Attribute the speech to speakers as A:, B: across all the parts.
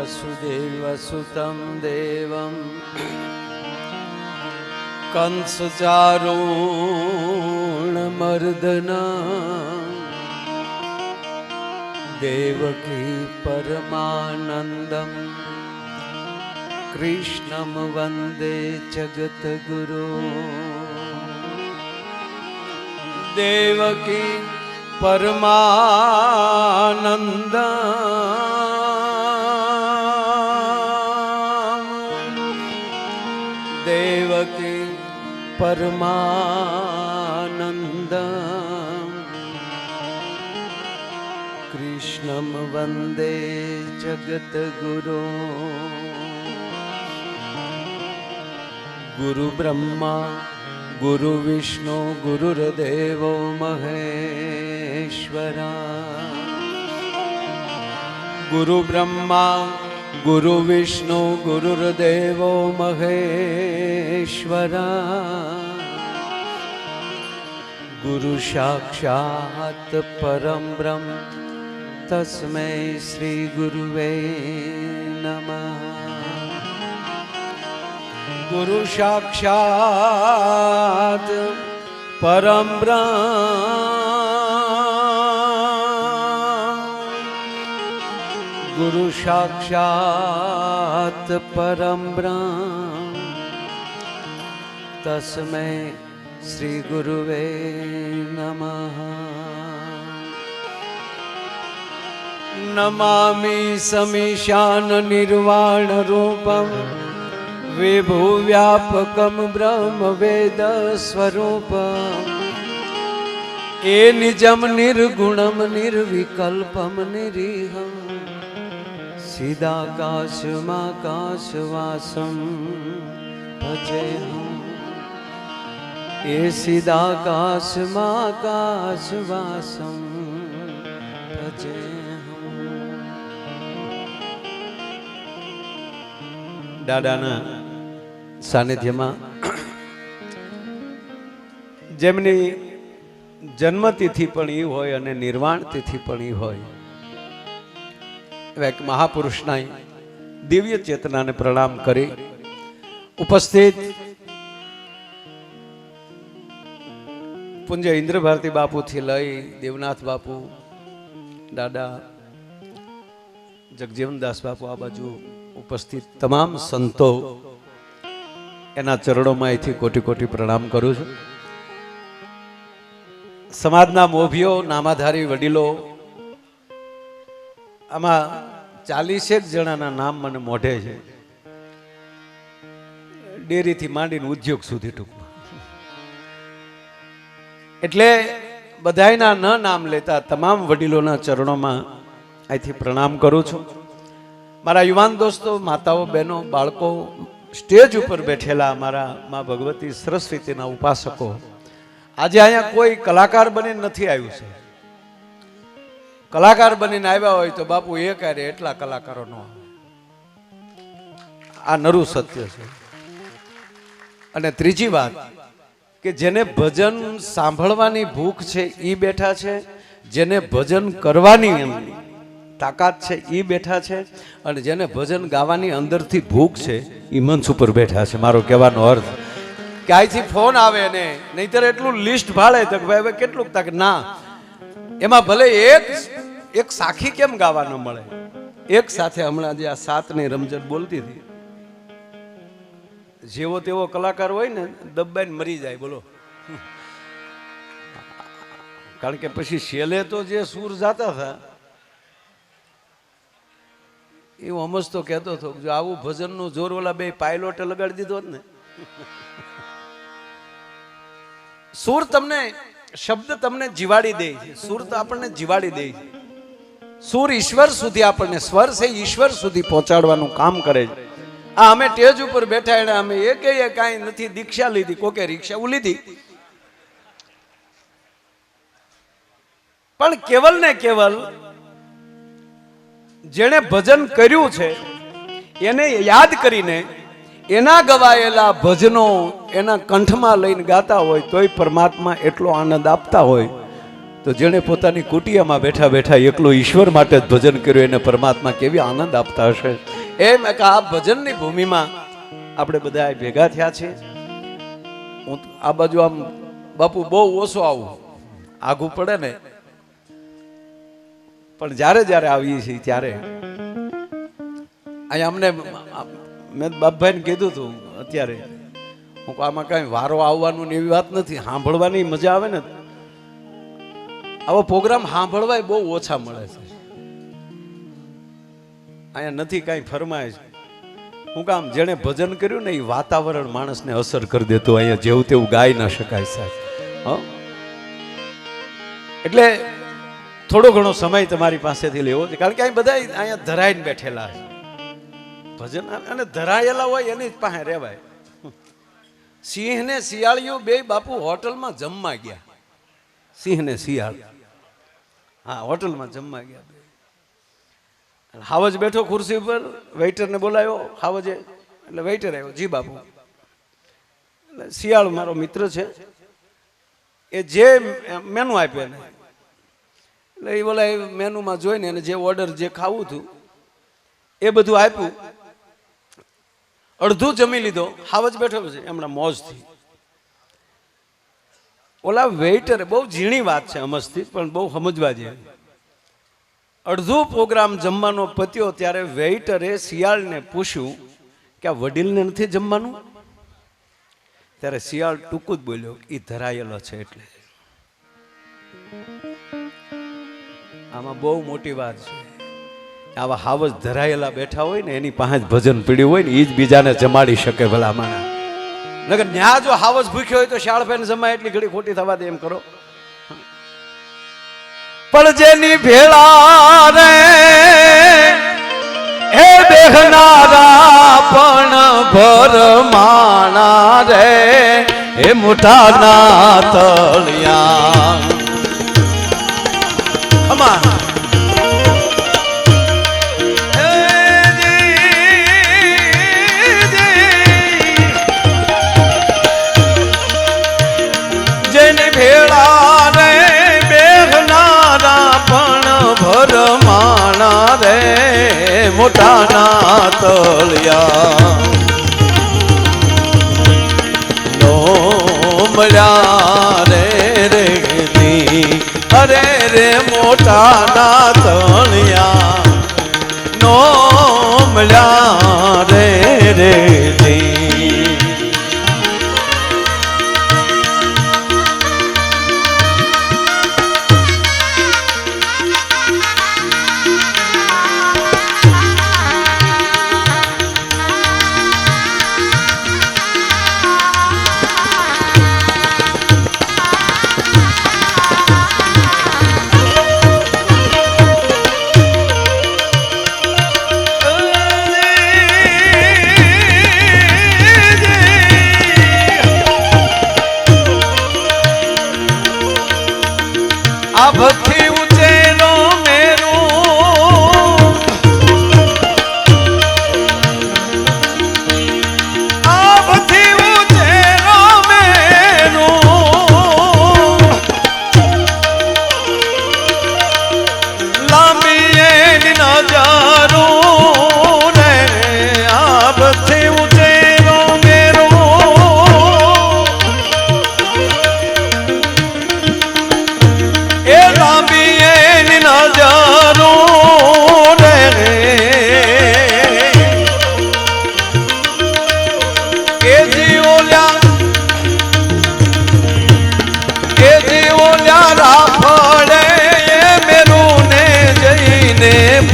A: वसुदेवसुतं देवं कंसचारूणमर्दना देवकी परमानन्दं कृष्णं वन्दे जगद्गुरो। देवकी परमानन्द देवकी परमानन्द कृष्णं वन्दे जगद्गुरो। गुरु ब्रह्मा गुरु विष्णु गुरुर्देवो महेश्वरा। गुरु ब्रह्मा गुरु विष्णु गुरुर्देवो महेश्वरा। गुरु साक्षात् परं ब्रह्म तस्मै श्री गुरुवे नमः। गुरु साक्षात् परं ब्रह्म गुरु साक्षात् परं ब्रह्म तस्मै श्री गुरुवे नमः। नमामि समीशान निर्वाण रूपं विभुव्यापकं ब्रह्म वेद स्वरूपम् ए निजं निर्गुणं निर्विकल्पं निरीहं सिदाकाशमाकाशवासं भजेऽहम्। ए सिदाकाशमाकाशवासं भजेऽहम्। દાદાના સાનિધ્યમાં જેમની જન્મતિથિ પણ એ હોય અને નિર્વાણ તિથિ પણ એ હોય એવા એક મહાપુરુષના દિવ્ય ચેતનાને પ્રણામ કરી ઉપસ્થિત પૂજ્ય ઇન્દ્ર ભારતી બાપુથી લઈ દેવનાથ બાપુ, દાદા જગજીવનદાસ બાપુ, આ બાજુ ઉપસ્થિત તમામ સંતો એના ચરણોમાં અહીંથી કોટી કોટી પ્રણામ કરું છું. સમાજના મોભીઓ, નામાધારી વડીલો, આમાં 40 જણાના નામ મને મોઢે છે, ડેરીથી માંડીને ઉદ્યોગ સુધી ટૂંકમાં. એટલે બધાયના ન નામ લેતા તમામ વડીલોના ચરણોમાં અહીંથી પ્રણામ કરું છું. મારા યુવાન દોસ્તો, માતાઓ, બહેનો, બાળકો, સ્ટેજ ઉપર બેઠેલા મારા માં ભગવતી સરસ્વતીના ઉપાસકો, આજે અહીંયા કોઈ કલાકાર બનીને નથી આવ્યું છે. કલાકાર બનીને આવ્યા હોય તો બાપુ એ કરે એટલા કલાકારો નો આવે. આ નરું સત્ય છે. અને ત્રીજી વાત કે જેને ભજન સાંભળવાની ભૂખ છે એ બેઠા છે, જેને ભજન કરવાની તાકાત છે એ બેઠા છે, અને જેને ભજન ગાવાની અંદરથી ભૂખ છે એ મંચ ઉપર બેઠા છે. મારો કહેવાનો અર્થ કે અહીંથી ફોન આવે ને, નહીતર એટલું લિસ્ટ ભાળે તો ભાઈ હવે કેટલું તક ના, એમાં ભલે એક સાખી કેમ ગાવા ન મળે. એક સાથે હમણાં જે આ 7ની રમઝટ બોલતી હતી, જેવો તેવો કલાકાર હોય ને દબાઈને મરી જાય. બોલો, કારણ કે પછી છેલ્લે તો જે સૂર જાતા હતા એવું સમજતો કહેતો હતો, જો આવું ભજનનું જોર ઓલા બે પાયલોટે લગાડી દીધો ને. સૂર તમને, શબ્દ તમને જીવાડી દે છે, સૂર તો આપણને જીવાડી દે છે. સૂર ઈશ્વર સુધી આપણને, સ્વર છે ઈશ્વર સુધી પહોંચાડવાનું કામ કરે છે. આ અમે સ્ટેજ ઉપર બેઠા એને અમે એકેય કાંઈ નથી દીક્ષા લીધી, કોકે રિક્ષા લીધી, પણ કેવલ ને કેવલ જેણે ભજન કર્યું છે એને યાદ કરીને એના ગવાયેલા ભજનો એના કંઠમાં લઈને ગાતા હોય તોય પરમાત્મા એટલો આનંદ આપતા હોય તો જેણે પોતાની કુટિયામાં બેઠા બેઠા એકલો ઈશ્વર માટે જ ભજન કર્યું એને પરમાત્મા કેવી આનંદ આપતા હશે. એમ કે આ ભજનની ભૂમિમાં આપણે બધા ભેગા થયા છીએ. હું આ બાજુ આમ બાપુ બહુ ઓછો આવું, આઘું પડે ને, પણ જ્યારે જ્યારે આવીએ છીએ ત્યારે અહીંયા અમને મેં બાપભાઈને કીધું હતું અત્યારે, હું આમાં કઈ વારો આવવાનું એવી વાત નથી, સાંભળવાની મજા આવે ને. આવો પ્રોગ્રામ સાંભળવાય બહુ ઓછા મળે છે અહીંયા, નથી કાંઈ ફરમાય. હું કામ જેણે ભજન કર્યું ને એ વાતાવરણ માણસને અસર કરી દેતું, અહીંયા જેવું તેવું ગાઈ ના શકાય સાહેબ. એટલે થોડો ઘણો સમય તમારી પાસેથી લેવો છે, કારણ કે અહીં બધા અહીંયા ધરાઈને બેઠેલા છે ભજન, અને ધરાયેલા હોય એની જ પાસે રહેવાય. સિંહ ને શિયાળીઓ બે બાપુ હોટલમાં જમવા ગયા, સિંહ ને શિયાળ, હા હોટલમાં જમવા ગયા. હાવજ બેઠો ખુરશી ઉપર, વેઇટરને બોલાવ્યો હાવજે, એટલે વેઇટર આવ્યો, જી બાપુ. એટલે શિયાળ મારો મિત્ર છે, એ જે મેનુ આપ્યો ને એટલે એ બોલા મેનુમાં જોઈને એને જે ઓર્ડર જે ખાવું હતું એ બધું આપ્યું. અડધું જમી લીધો, હાવજ બેઠો છે એમના મોજથી. ઓલા વેઇટર, બહુ ઝીણી વાત છે અમસ્તી, પણ બહુ સમજવા જેવી. અડધો પ્રોગ્રામ જમવાનો પત્યો ત્યારે વેઇટરે શિયાળને પૂછ્યું કે આ વડીલને નથી જમવાનું? ત્યારે શિયાળ ટૂંકું જ બોલ્યો એ ધરાયેલો છે એટલે. આમાં બહુ મોટી વાત છે. આવા હાવજ ધરાયેલા બેઠા હોય ને એની પાસે ભજન પીડ્યું હોય ને એ જ બીજાને જમાડી શકે ભલા માણા. નકર ન્યા જો હાવજ ભૂખ્યો હોય તો શાળભાઈને જમાય એટલી ઘડી ખોટી થવા દે એમ કરો. પણ જેની ભેળા રે હે બેહનારા પણ ભરમાણા રે હે મોટા ના તળિયા. અમા જેની ભેળા રે બેહનારા પણ ભરમાણા રે મોટા ના તળિયા. નો મળ્યા રે રે દી અરે રે મોટા ના તળિયા. નો મળ્યા રે રે દી. ભક્તિ ઉચેરો મેરું આ ભક્તિ ઉચેરો મેરું લાંબી એની નજારું રે આ ભક્તિ ઉચેરો મેરું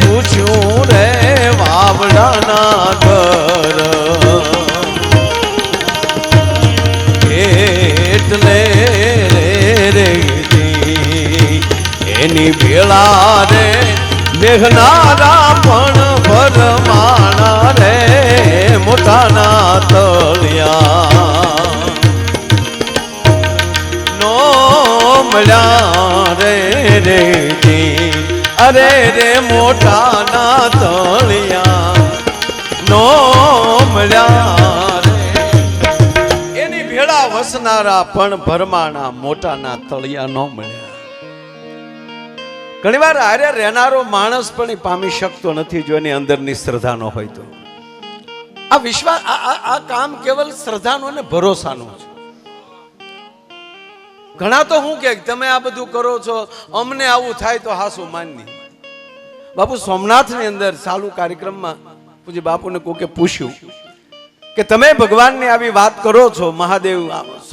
A: પૂછ્યું રે વાવડાના ઘર એટલે રે એની ભેળા રે મેઘનારા પણ ભરમાણા રે મોટાના તળિયા. નો મળ્યા રે રે અરે રે મોટા ના તળિયા. નો મળ્યા રે એની ભેળા વસનારા પણ ભરમાણા મોટા ના તળિયા નો મળ્યા. ઘણીવાર હારે રહેનારો માણસ પણ એ પામી શકતો નથી જો એની અંદરની શ્રદ્ધા ન હોય તો. આ વિશ્વાસ આ કામ કેવલ શ્રદ્ધાનો ને ભરોસાનો છે. ઘણા તો હું કે તમે આ બધું કરો છો, અમને આવું થાય તો હાસુ માનની. બાપુ સોમનાથની અંદર ચાલુ કાર્યક્રમમાં પૂજ્ય બાપુને કોકે પૂછ્યું કે તમે ભગવાનની આવી વાત કરો છો, મહાદેવ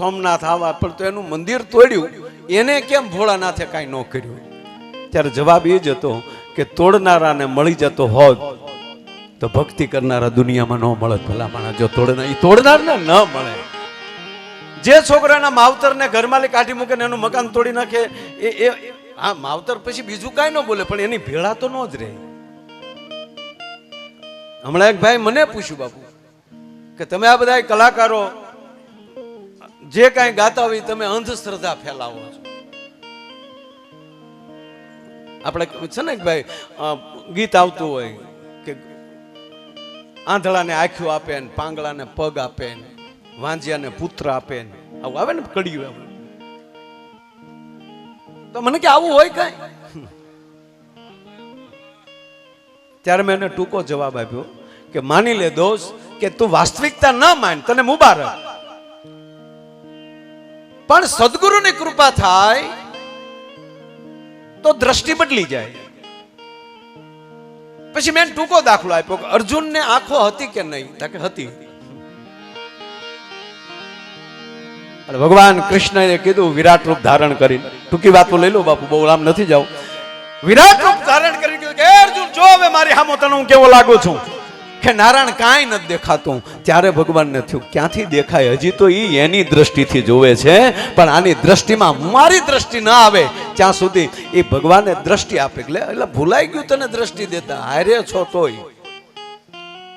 A: સોમનાથ આવા, પણ તો એનું મંદિર તોડ્યું, એને કેમ ભોળાનાથે કાંઈ ન કર્યું? ત્યારે જવાબ એ જ હતો કે તોડનારાને મળી જતો હોત તો ભક્તિ કરનારા દુનિયામાં ન મળે. ભલા માણસ જો તોડનારને ન મળે. જે છોકરાના માવતરને ઘરમાલી કાઢી મૂકે ને એનું મકાન તોડી નાખે, એ હા માવતર પછી બીજું કાંઈ ન બોલે, પણ એની ભેળા તો ન જ રહે. હમણાં એક ભાઈ મને પૂછ્યું, બાપુ કે તમે આ બધા કલાકારો જે કાંઈ ગાતા હોય તમે અંધશ્રદ્ધા ફેલાવો છો. આપણે છે ને ભાઈ ગીત આવતું હોય કે આંધળાને આંખ્યું આપે ને પાંગળાને પગ આપે ને વાંજિયાને પુત્ર આપે ને, આવું આવે ને કડિયું. તો મને કે આવું હોય કઈ? ત્યારે મેં એને ટૂંકો જવાબ આપ્યો કે માની લે દોસ્ત કે તું વાસ્તવિકતા ન માન, તને મુબારક, પણ સદગુરુની કૃપા થાય તો દ્રષ્ટિ બદલી જાય. પછી મેં ટૂંકો દાખલો આપ્યો કે અર્જુનને આંખો હતી કે નહીં? કે હતી. ભગવાન કૃષ્ણએ કીધું વિરાટ રૂપ ધારણ કરી, ટૂંકી વાતો લઈ લો બાપુ, બહુ લાંબ નથી જાવ. વિરાટ રૂપ ધારણ કરી કીધું કે અર્જુન જો હવે મારી સામે તને હું કેવો લાગુ છું, કે નારાયણ કાંઈ નથી દેખાતું. ત્યારે ભગવાનને થયું ક્યાંથી દેખાય, હજી તો એની દ્રષ્ટિથી જોવે છે, પણ આની દ્રષ્ટિમાં મારી દ્રષ્ટિ ના આવે ત્યાં સુધી એ ભગવાને દ્રષ્ટિ આપે. એટલે ભૂલાઈ ગયું તને દ્રષ્ટિ દેતા, હારે છો તોય.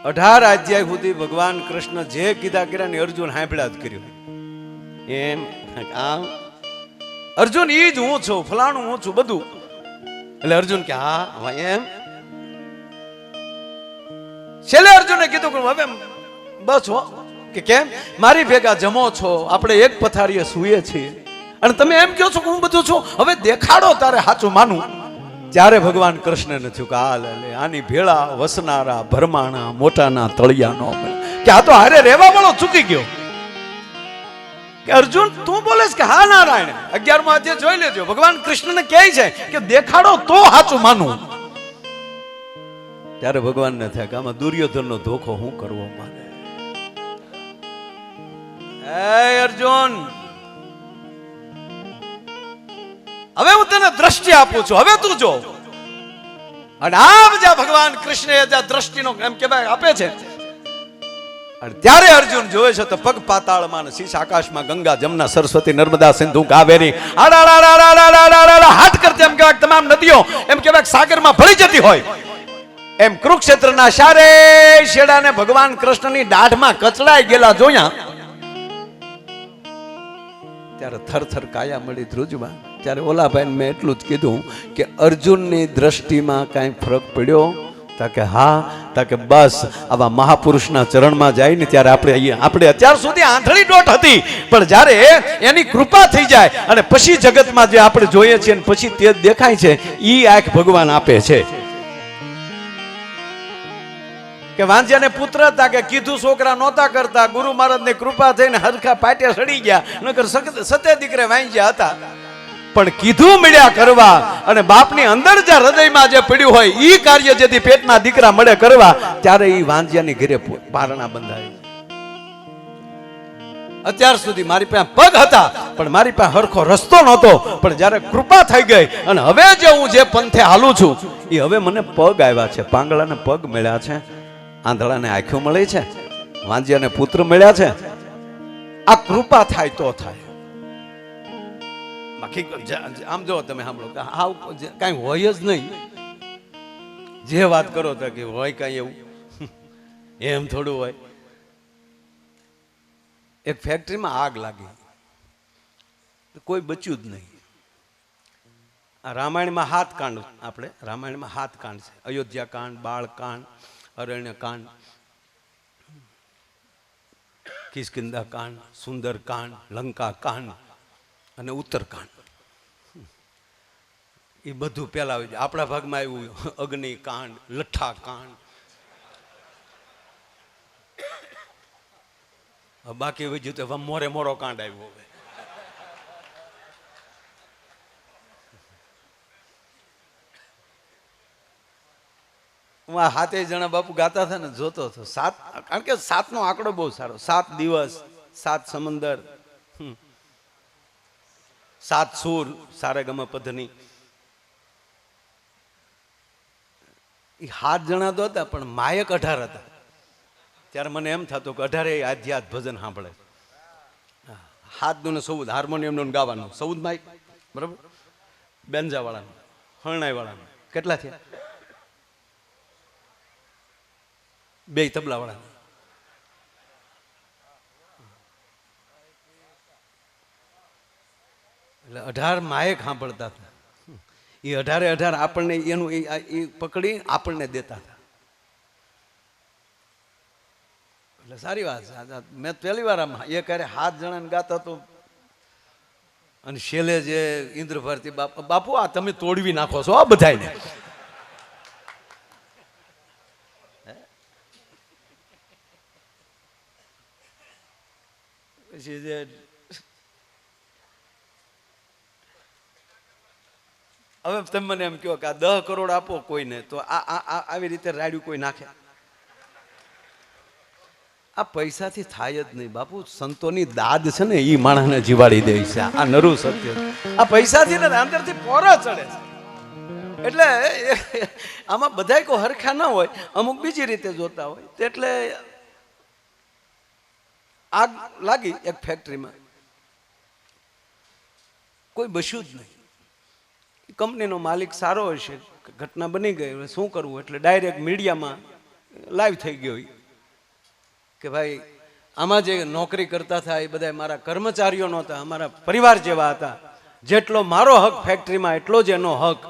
A: 18 અધ્યાય સુધી ભગવાન કૃષ્ણ જે કીધા કર્યા ને અર્જુન સાંભળ્યા જ કર્યું. એમ આમ અર્જુન ઈ જ હું છું, ફલાણું હું છું બધું. એટલે અર્જુન કે હા એમ. છેલ્લે અર્જુને કીધું કે હવે બસ હો, કે કેમ મારી ભેગા જમો છો, આપણે એક પથારીએ સૂઈએ છીએ અને તમે એમ કહો છો કે હું બધું છું, હવે દેખાડો તારે સાચું માનું. ત્યારે ભગવાન કૃષ્ણને થયું કે આ લે આની ભેળા વસનારા ભરમાણા મોટાના તળિયા નો મળે, કે આ તો હારે રહેવા વાળો ચૂકી ગયો. કે અર્જુન તું બોલેસ કે હા નારાયણ 11મો અધ્યાય જોઈ લેજો. ભગવાન કૃષ્ણને કહે છે કે દેખાડો તો સાચું માનું. ત્યારે ભગવાનને થાય કે આમાં દુર્યોધનનો ધોખો હું કરવો મારે. અર્જુન હવે હું તને દ્રષ્ટિ આપું છું, હવે તું જો. અને આ બધા ભગવાન કૃષ્ણ દ્રષ્ટિનો એમ કેવાય આપે છે. અને ત્યારે અર્જુન જોવે છે તો પગ પાતાળમાં ને શીશ આકાશમાં, ગંગા જમના સરસ્વતી નર્મદા સિંધુ કાવેરી હાથ કરતી એમ કહેવાય તમામ નદીઓ એમ કહેવાય સાગરમાં ભળી જતી હોય એમ કુરુક્ષેત્રના શારે શેડાને ભગવાન કૃષ્ણની દાઢમાં કચડાઈ ગયેલા જોયા. ત્યારે થરથર કાયા મળી ધ્રુજમાં. ત્યારે ઓલા ભાઈને મેં એટલું જ કીધું કે અર્જુનની દ્રષ્ટિમાં કાંઈ ફરક પડ્યો? તાકે હા, તાકે બસ આવા મહાપુરુષના ચરણમાં જાય ને ત્યારે આપણે અત્યાર સુધી આંધળી દોટ હતી, પણ જ્યારે એની કૃપા થઈ જાય અને પછી જગતમાં જે આપણે જોઈએ છીએ અને પછી તે દેખાય છે, ઈ આંખ ભગવાન આપે છે. કે વાંજ્યાને પુત્ર હતા કે કીધું છોકરા નહોતા કરતા, ગુરુ મહારાજની કૃપા થઈને હરખા પાટે સડી ગયા, નકર સતે દીકરે વાંજ્યા હતા. પણ કીધું મળ્યા કરવા અને બાપની અંદર જે હૃદયમાં જે પડ્યું હોય ઈ કાર્ય જેથી પેટના દીકરા મળે કરવા, ત્યારે ઈ વાંજ્યાની ઘરે પારણા બંધાય. અત્યાર સુધી મારી પાસે પગ હતા પણ મારી પાસે હરખો રસ્તો નહોતો, પણ જ્યારે કૃપા થઈ ગઈ અને હવે જે હું જે પંથે હાલું છું એ હવે મને પગ આવ્યા છે. પાંગળાને પગ મળ્યા છે, આંધળાને આંખો મળી છે, વાંજ્યાને પુત્ર મળ્યા છે. આ કૃપા થાય તો થાય. આમ જો તમે સાંભળો કઈ હોય જ નહીં. જે વાત કરો તો કે હોય કઈ એવું એમ થોડું હોય. એક ફેક્ટરીમાં આગ લાગી, કોઈ બચ્યું જ નહીં. આ રામાયણમાં 7 કાંડ, આપણે રામાયણમાં 7 કાંડ છે. અયોધ્યા કાંડ, બાળકાંડ, અરણ્ય કાંડ, કિષ્કિંધા કાંડ, સુંદર કાંડ, લંકા કાંડ અને ઉત્તરકાંડ. એ બધું પેલા આવી જાય. આપણા ભાગમાં આવ્યું અગ્નિકાંડ, લઠ્ઠાકાંડ. બાકી વજ્યું તો મોરે મોરો કાંડ આવ્યો. હવે હું આ 7 જણા બાપુ ગાતા હતા ને જોતો હતો. 7, કારણ કે 7નો આંકડો બહુ સારો. 7 દિવસ, 7 સમંદર, 7 સૂર, સારેગમ પધની. એ 7 જણા તો હતા પણ માયક 18 હતા. ત્યારે મને એમ થતું કે 18 આધ્યાત્મ ભજન સાંભળે. 7 ને 14 હાર્મોનિયમનું ગાવાનું, 14 માઇક બરાબર, બેન્જા વાળાનું, હરણાઈ વાળાનું. કેટલા થયા? 2 તબલા વાળા. એટલે 18 માયક સાંભળતા હતા. એ 18 આપણને એનું એ પકડી આપણને દેતા હતા. એટલે સારી વાત છે. મેં પહેલી વાર આમ એ ક્યારે 7 જણાને ગાતા તો, અને છેલ્લે જે ઇન્દ્ર ભારતી બાપુ આ તમે તોડવી નાખો છો આ બધાને. પછી જે હવે તમે મને એમ કહો કે આ 10 કરોડ આપો કોઈને તો આવી રીતે રાડ્યું કોઈ નાખે? આ પૈસાથી થાય જ નહીં બાપુ. સંતોની દાદ છે ને એ માણસને જીવાડી દે છે. આ નરું સત્ય. આ પૈસાથી ને અંદરથી પોરો ચડે છે. એટલે આમાં બધાય કોઈ હરખા ના હોય, અમુક બીજી રીતે જોતા હોય. એટલે આગ લાગી એક ફેક્ટરીમાં, કોઈ બસ્યું જ નહીં. કંપનીનો માલિક સારો હશે, ઘટના બની ગઈ, શું કરવું? એટલે ડાયરેક્ટ મીડિયામાં લાઈવ થઈ ગયો કે ભાઈ આમાં જે નોકરી કરતા હતા એ બધા મારા કર્મચારીઓ નહોતા, અમારા પરિવાર જેવા હતા. જેટલો મારો હક ફેક્ટરીમાં એટલો જ એનો હક.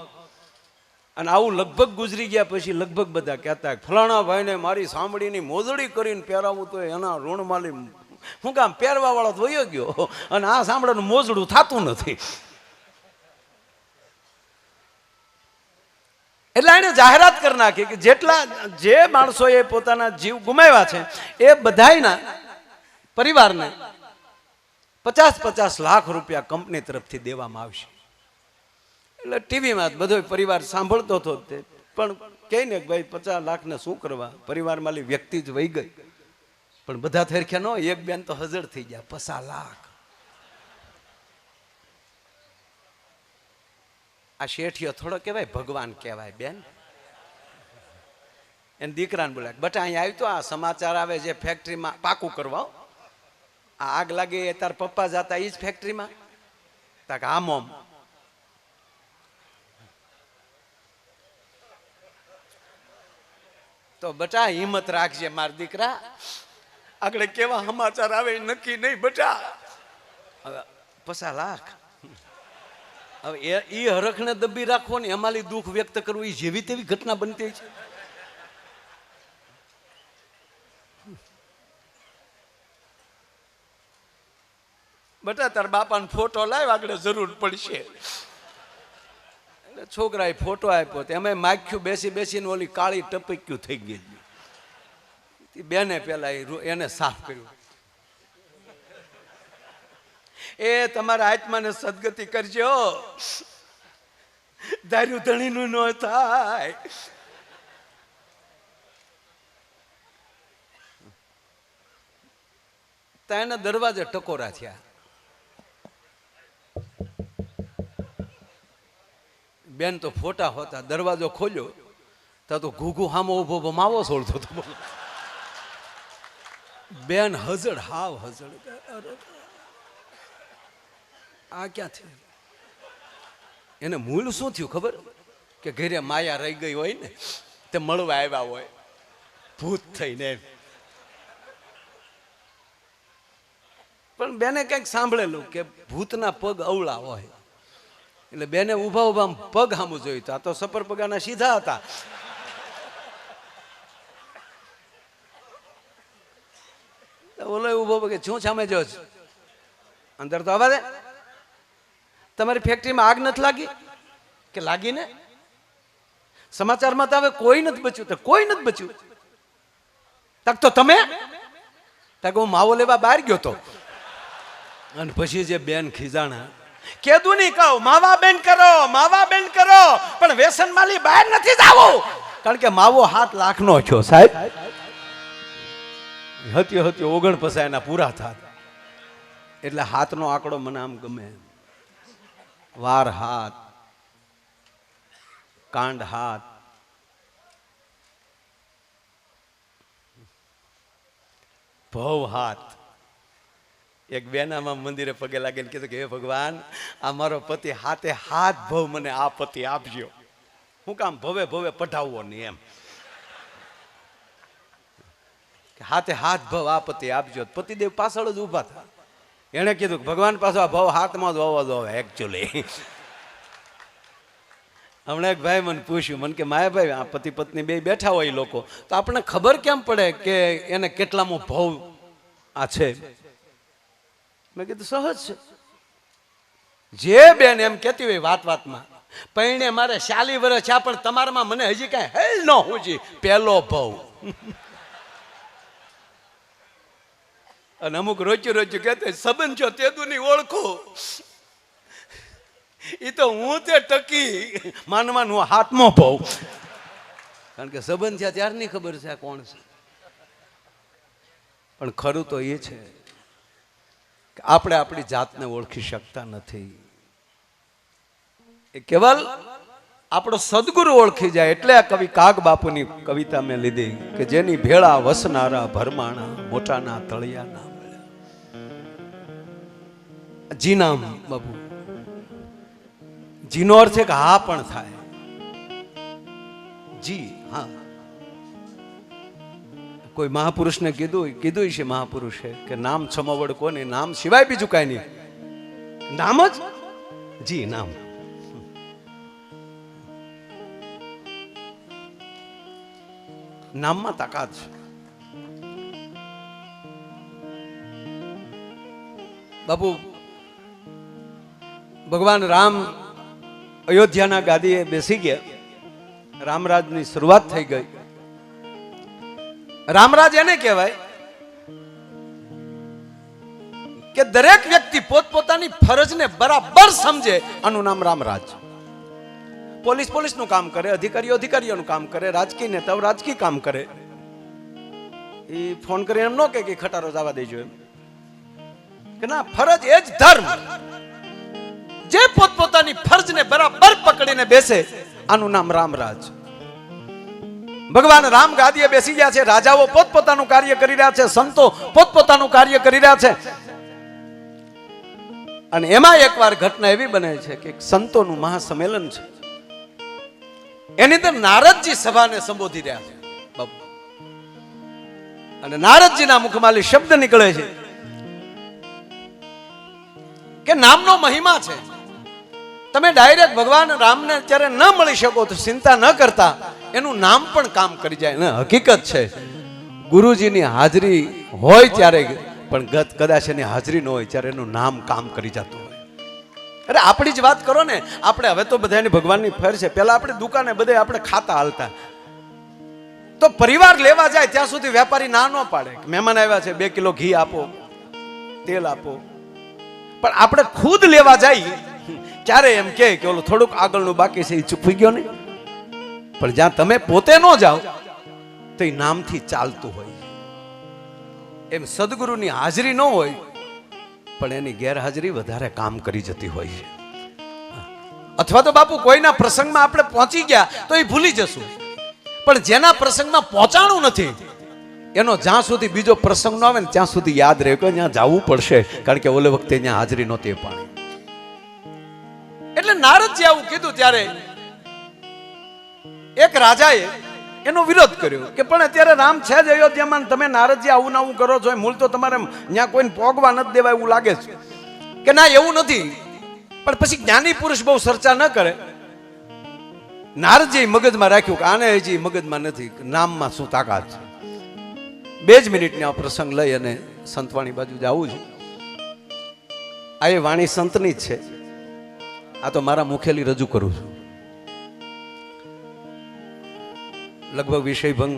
A: અને આવું લગભગ ગુજરી ગયા પછી લગભગ બધા કહેતા ફલાણા ભાઈને મારી સાંભળીની મોજડી કરીને પહેરાવું તો એના ઋણમાલી હું કામ પહેરવા વાળો વયો ગયો અને આ સાંભળવાનું મોજડું થતું નથી. એટલે એને જાહેરાત કરી નાખી કે જેટલા જે માણસોએ પોતાના જીવ ગુમાવ્યા છે એ બધાયના પરિવારને 50-50 લાખ રૂપિયા કંપની તરફથી દેવામાં આવશે. એટલે ટીવીમાં બધો પરિવાર સાંભળતો હતો તે પણ કહે ને ભાઈ 50 લાખને શું કરવા? પરિવારમાં વ્યક્તિ જ વહી ગઈ પણ બધા થરખ્યા ન હોય. એક બેન તો હાજર થઈ ગયા. 50 લાખ. આ શેઠિયો થોડો કહેવાય, ભગવાન કહેવાય બેન. એને દીકરાને બોલાય, બટા અહીંયા આવ્યું તો આ સમાચાર આવે છે ફેક્ટરીમાં પાકું કરવા. આ આગ લાગી તાર પપ્પા જતા એ જ ફેક્ટરીમાં? તાક આમ આમ. તો બટા હિંમત રાખજે માર દીકરા, આગળ કેવા સમાચાર આવે નક્કી નહીં બટા. 50 લાખ. હવે એ હરખને દબી રાખવો ને એમાં દુઃખ વ્યક્ત કરવું એ જેવી તેવી ઘટના બનતી છે. બટા તાર બાપાનો ફોટો લાવ, આગળ જરૂર પડશે. એટલે છોકરાએ ફોટો આપ્યો તો એમાં માખ્યું બેસી બેસીને ઓલી કાળી ટપક્યું થઈ ગઈ. બેને પેલા એને સાફ કર્યું. એ તમારા આત્માને સદગતિ કરજો, ધાર્યું ધણીનું ન થાય. એના દરવાજે ટકોરા થયા. બેન તો ફોટા હોતા, દરવાજો ખોલ્યો તો ઘૂઘુ હામો ઉભો માવો છોડતો હતો. બેન હજડ, હાવ હજડ. આ ક્યાં થયું? એને મૂળ શું થયું ખબર? કે ઘરે માયા રહી ગઈ હોય ને તે મળવા આવ્યા હોય ભૂત થઈને. પણ બેને કંઈક સાંભળેલું કે ભૂતના પગ અવળા હોય એટલે બેને ઉભા ઉભા પગ સામું જોયું. આ તો સપર પગાના સીધા હતા. ઓલો ઉભો કે શું સામે જો અંદર તો આવવા દે, તમારી ફેક્ટરીમાં આગ નથી લાગી? કે લાગીને સમાચારમાં તો હવે કોઈ નથી બચ્યું. તો કોઈ નથી બચ્યું. તક તો તમે તક હું માવો લેવા બહાર ગયો તો. અને પછી જે બેન ખીજાણા, કેદું નહીં કહું માવા બેન કરો, માવા બેન કરો, પણ વ્યસન માલી બહાર નથી જાવું. કારણ કે માવો 7 લાખનો થયો સાહેબ. હત્યો 49 એના પૂરા થાત. એટલે 7નો આંકડો મને આમ ગમે. વાર 7, કાંડ 7, ભવ 7. એક બેનામાં મંદિરે પગે લાગીને કીધું કે હે ભગવાન, આ મારો પતિ 7 ભવ મને આ પતિ આપજો. હું કામ ભવે ભવે પઢાવવો નહીં એમ. 7 ભવ આ પતિ આપજો. પતિદેવ પાછળ જ ઊભા હતા. એણે કીધું કે ભગવાન પાછો આ ભવ 7માં જ હોવો જોઈએ એકચ્યુઅલી. હમણાં એક ભાઈ મને પૂછ્યું, મને કે માયાભાઈ આ પતિ પત્ની બે બેઠા હોય લોકો, તો આપણને ખબર કેમ પડે કે એને કેટલામો ભવ આ છે? મેં કીધું સહજ છે. જે બેન એમ કહેતી હોય વાતમાં, પૈણે મારે 40 વર્ષ છે પણ તમારામાં મને હજી કઈ હેલ ન હુજી પહેલો ભવ. અને અમુક રોચ્યું કહેતા સંબંધ છો તેદું ની ઓળખો. એ તો હું તે ટકી માનવાનું 7મો ભવ. કારણ કે સંબંધ છે ત્યારની ખબર છે આ કોણ છે. પણ ખરું તો એ છે કે આપણે આપણી જાતને ઓળખી શકતા નથી. એ કેવલ આપણો સદગુરુ ઓળખી જાય. એટલે આ કવિ કાગ બાપુની કવિતા મેં લીધી કે જેની ભેળા વસનારા ભરમાણા મોટાના તળિયા ના મળ્યા. જીનામ બાપુ, જીનો અર્થ છે કે હા પણ થાય. જી હા. કોઈ મહાપુરુષને કીધું છે મહાપુરુષે કે નામ છમવડ કોને, નામ સિવાય બીજું કાંઈ નહીં, નામ જ જી નામ. નામમાં તાકાત છે બાપુ. ભગવાન રામ અયોધ્યાના ગાદીએ બેસી ગયા. રામરાજની શરૂઆત થઈ ગઈ. રામરાજ એને કહેવાય કે દરેક વ્યક્તિ પોતપોતાની ફરજને બરાબર સમજે, આનું નામ રામરાજ. પોલીસનું કામ કરે, અધિકારીઓનું કામ કરે, રાજકીય નેતાઓ રાજકીય કામ કરે. એ ફોન કરીને એમ ન કે ખટારો જવા દેજો એમ કે ના, ફરજ એ જ ધર્મ. જે પોતપોતાની ફરજને બરાબર પકડીને બેસે આનું નામ રામરાજ. ભગવાન રામ ગાદીએ બેસી ગયા છે. રાજાઓ પોતપોતાનું કાર્ય કરી રહ્યા છે, સંતો પોતપોતાનું કાર્ય કરી રહ્યા છે. અને એમાં એકવાર ઘટના એવી બને છે કે સંતોનું મહાસંમેલન છે. એની અંદર નારદજી સભાને સંબોધી રહ્યા છે બાપુ. અને નારદજીના મુખમાંથી શબ્દ નીકળે છે કે નામનો મહિમા છે. તમે ડાયરેક્ટ ભગવાન રામને અત્યારે ન મળી શકો તો ચિંતા ન કરતા, એનું નામ પણ કામ કરી જાય. ને હકીકત છે ગુરુજીની હાજરી હોય ત્યારે પણ કદાચ એની હાજરી ન હોય ત્યારે એનું નામ કામ કરી જતું હોય. અરે આપણી જ વાત કરો ને. આપણે હવે તો બધાની ભગવાનની ફેર છે. પેલા આપણે દુકાને બધે આપણે ખાતા હાલતા, તો પરિવાર લેવા જાય ત્યાં સુધી વેપારી ના ન પાડે. મહેમાન આવ્યા છે 2 કિલો ઘી આપો, તેલ આપો. પણ આપણે ખુદ લેવા જઈએ ક્યારે એમ કે ઓલું થોડુંક આગળનું બાકી છે એ ચૂકી ગયો ને. પણ જ્યાં તમે પોતે ન જાઓ તો એ નામથી ચાલતું હોય. એમ સદગુરુની હાજરી ન હોય પણ એની ગેરહાજરી વધારે કામ કરી જતી હોય છે. અથવા તો બાપુ કોઈના પ્રસંગમાં આપણે પહોંચી ગયા તો એ ભૂલી જશું, પણ જેના પ્રસંગમાં પહોંચાણું નથી એનો જ્યાં સુધી બીજો પ્રસંગ ન આવે ને ત્યાં સુધી યાદ રહે કે ત્યાં જવું પડશે, કારણ કે ઓલે વખતે ત્યાં હાજરી નહોતી પાણી. એટલે નારદજી આવું કીધું ત્યારે એક રાજાએ એનો વિરોધ કર્યો કે પણ અત્યારે રામ છે જ અયોધ્યામાં, તમે નારદજી આવું ના આવું કરો છો, મૂળ તો તમારે ત્યાં કોઈને પોગવા નથી દેવાય એવું લાગે છે. કે ના એવું નથી. પણ પછી જ્ઞાની પુરુષ બહુ ચર્ચા ન કરે. નારદજી મગજમાં રાખ્યું કે આને હજી મગજમાં નથી, નામમાં શું તાકાત છે. 2 જ મિનિટની આ પ્રસંગ લઈ અને સંતવાણી બાજુ જવું છે. આ એ વાણી સંતની જ છે. આ તો મારા મુખેલી રજૂ કરું છું. લગભગ વિષય ભંગ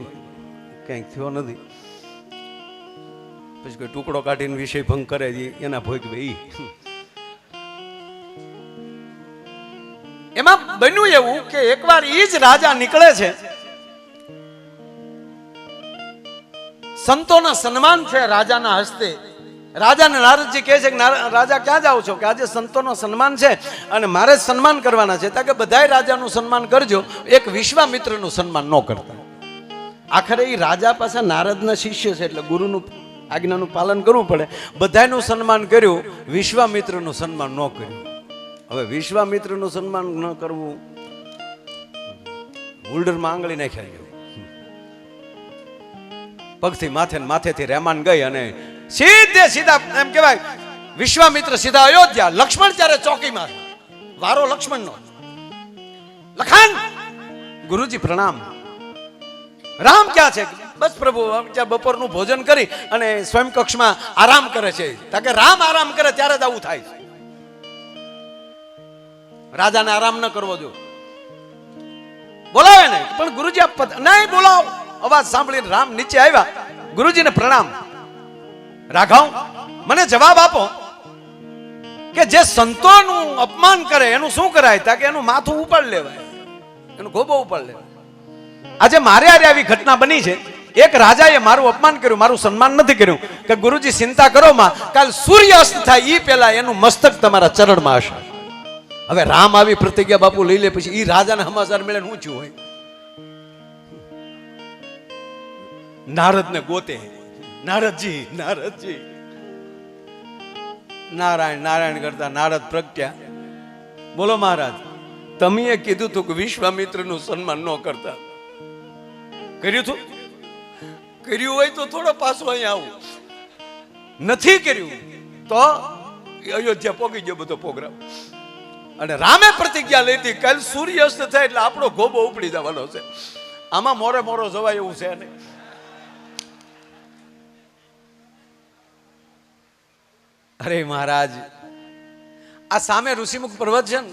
A: ક્યાંક થયો નથી. પછી કોઈ ટુકડો કાઢીને વિષય ભંગ કરે એના ભોગ ભાઈ. એમાં બન્યું એવું કે એકવાર એ જ રાજા નીકળે છે, સંતોના સન્માન છે રાજાના હસ્તે. રાજાને નારદજી કહે છે કે રાજા ક્યાં જાઓ છો? કે આજે સંતોનો સન્માન છે અને મારે જ સન્માન કરવાના છે. કે બધાય રાજાનું સન્માન કરજો, એક વિશ્વામિત્રનું સન્માન ન કરતા. આખરે એ રાજા પાસે નારદના શિષ્ય છે એટલે ગુરુનું આજ્ઞાનું પાલન કરવું પડે. બધાયનું સન્માન કર્યું, વિશ્વામિત્રનું સન્માન ન કર્યું. હવે વિશ્વામિત્રનું સન્માન ન કરવું, હોલ્ડરમાં આંગળી નાખ્યા ગયું, પગથી માથે માથેથી રેમાન ગઈ અને સીધે સીધા એમ કહેવાય વિશ્વામિત્ર સીધા અયોધ્યા. લક્ષ્મણ ત્યારે ચોકીમાં, વારો લક્ષ્મણનો. લખાન, ગુરુજી પ્રણામ. રામ ક્યાં છે? બસ પ્રભુ બપોરનું ભોજન કરી અને સ્વયં કક્ષમાં આરામ કરે છે. કે રામ આરામ કરે ત્યારે જ આવું થાય. રાજાને આરામ ન કરવો જો, બોલાવે નહીં. પણ ગુરુજી નહીં બોલાવો. અવાજ સાંભળીને રામ નીચે આવ્યા. ગુરુજીને પ્રણામ. રાઘવ, મને જવાબ આપો કે જે સંતોનું અપમાન કરે એનું શું કરાય? કે એનું માથું ઉપાડ લેવાય, એનું ગોબો ઉપાડ લેવાય. આજે મારે આવી ઘટના બની છે. એક રાજાએ મારું અપમાન કર્યું, મારું સન્માન નથી કર્યું. કે ગુરુજી ચિંતા કરો માં, કાલ સૂર્ય અસ્ત થાય એ પહેલા એનું મસ્તક તમારા ચરણમાં હશે. હવે રામ આવી પ્રતિજ્ઞા બાપુ લઈ લે, પછી એ રાજાને સમાચાર મળે શું થયું હોય? નારદને ગોતે. નારદજી, નારદજી, નારાયણ નારાયણ કરતા નારદ પ્રગટ્યા. બોલો મહારાજ, તમે કીધું તું કે વિશ્વામિત્રનું સન્માન ન કરતા. કર્યું તું? કર્યું હોય તો થોડો પાછો અહીંયા આવું. નથી કર્યું તો અયોધ્યા પોગી ગયો બધો પ્રોગ્રામ. અને રામે પ્રતિજ્ઞા લીધી કાલ સૂર્યાસ્ત થાય એટલે આપણો ગોબો ઉપડી જવાનો છે. આમાં મોરે મોરો જવાય એવું છે નહીં. અરે મહારાજ, આ સામે ઋષિમુખ પર્વત છે ને,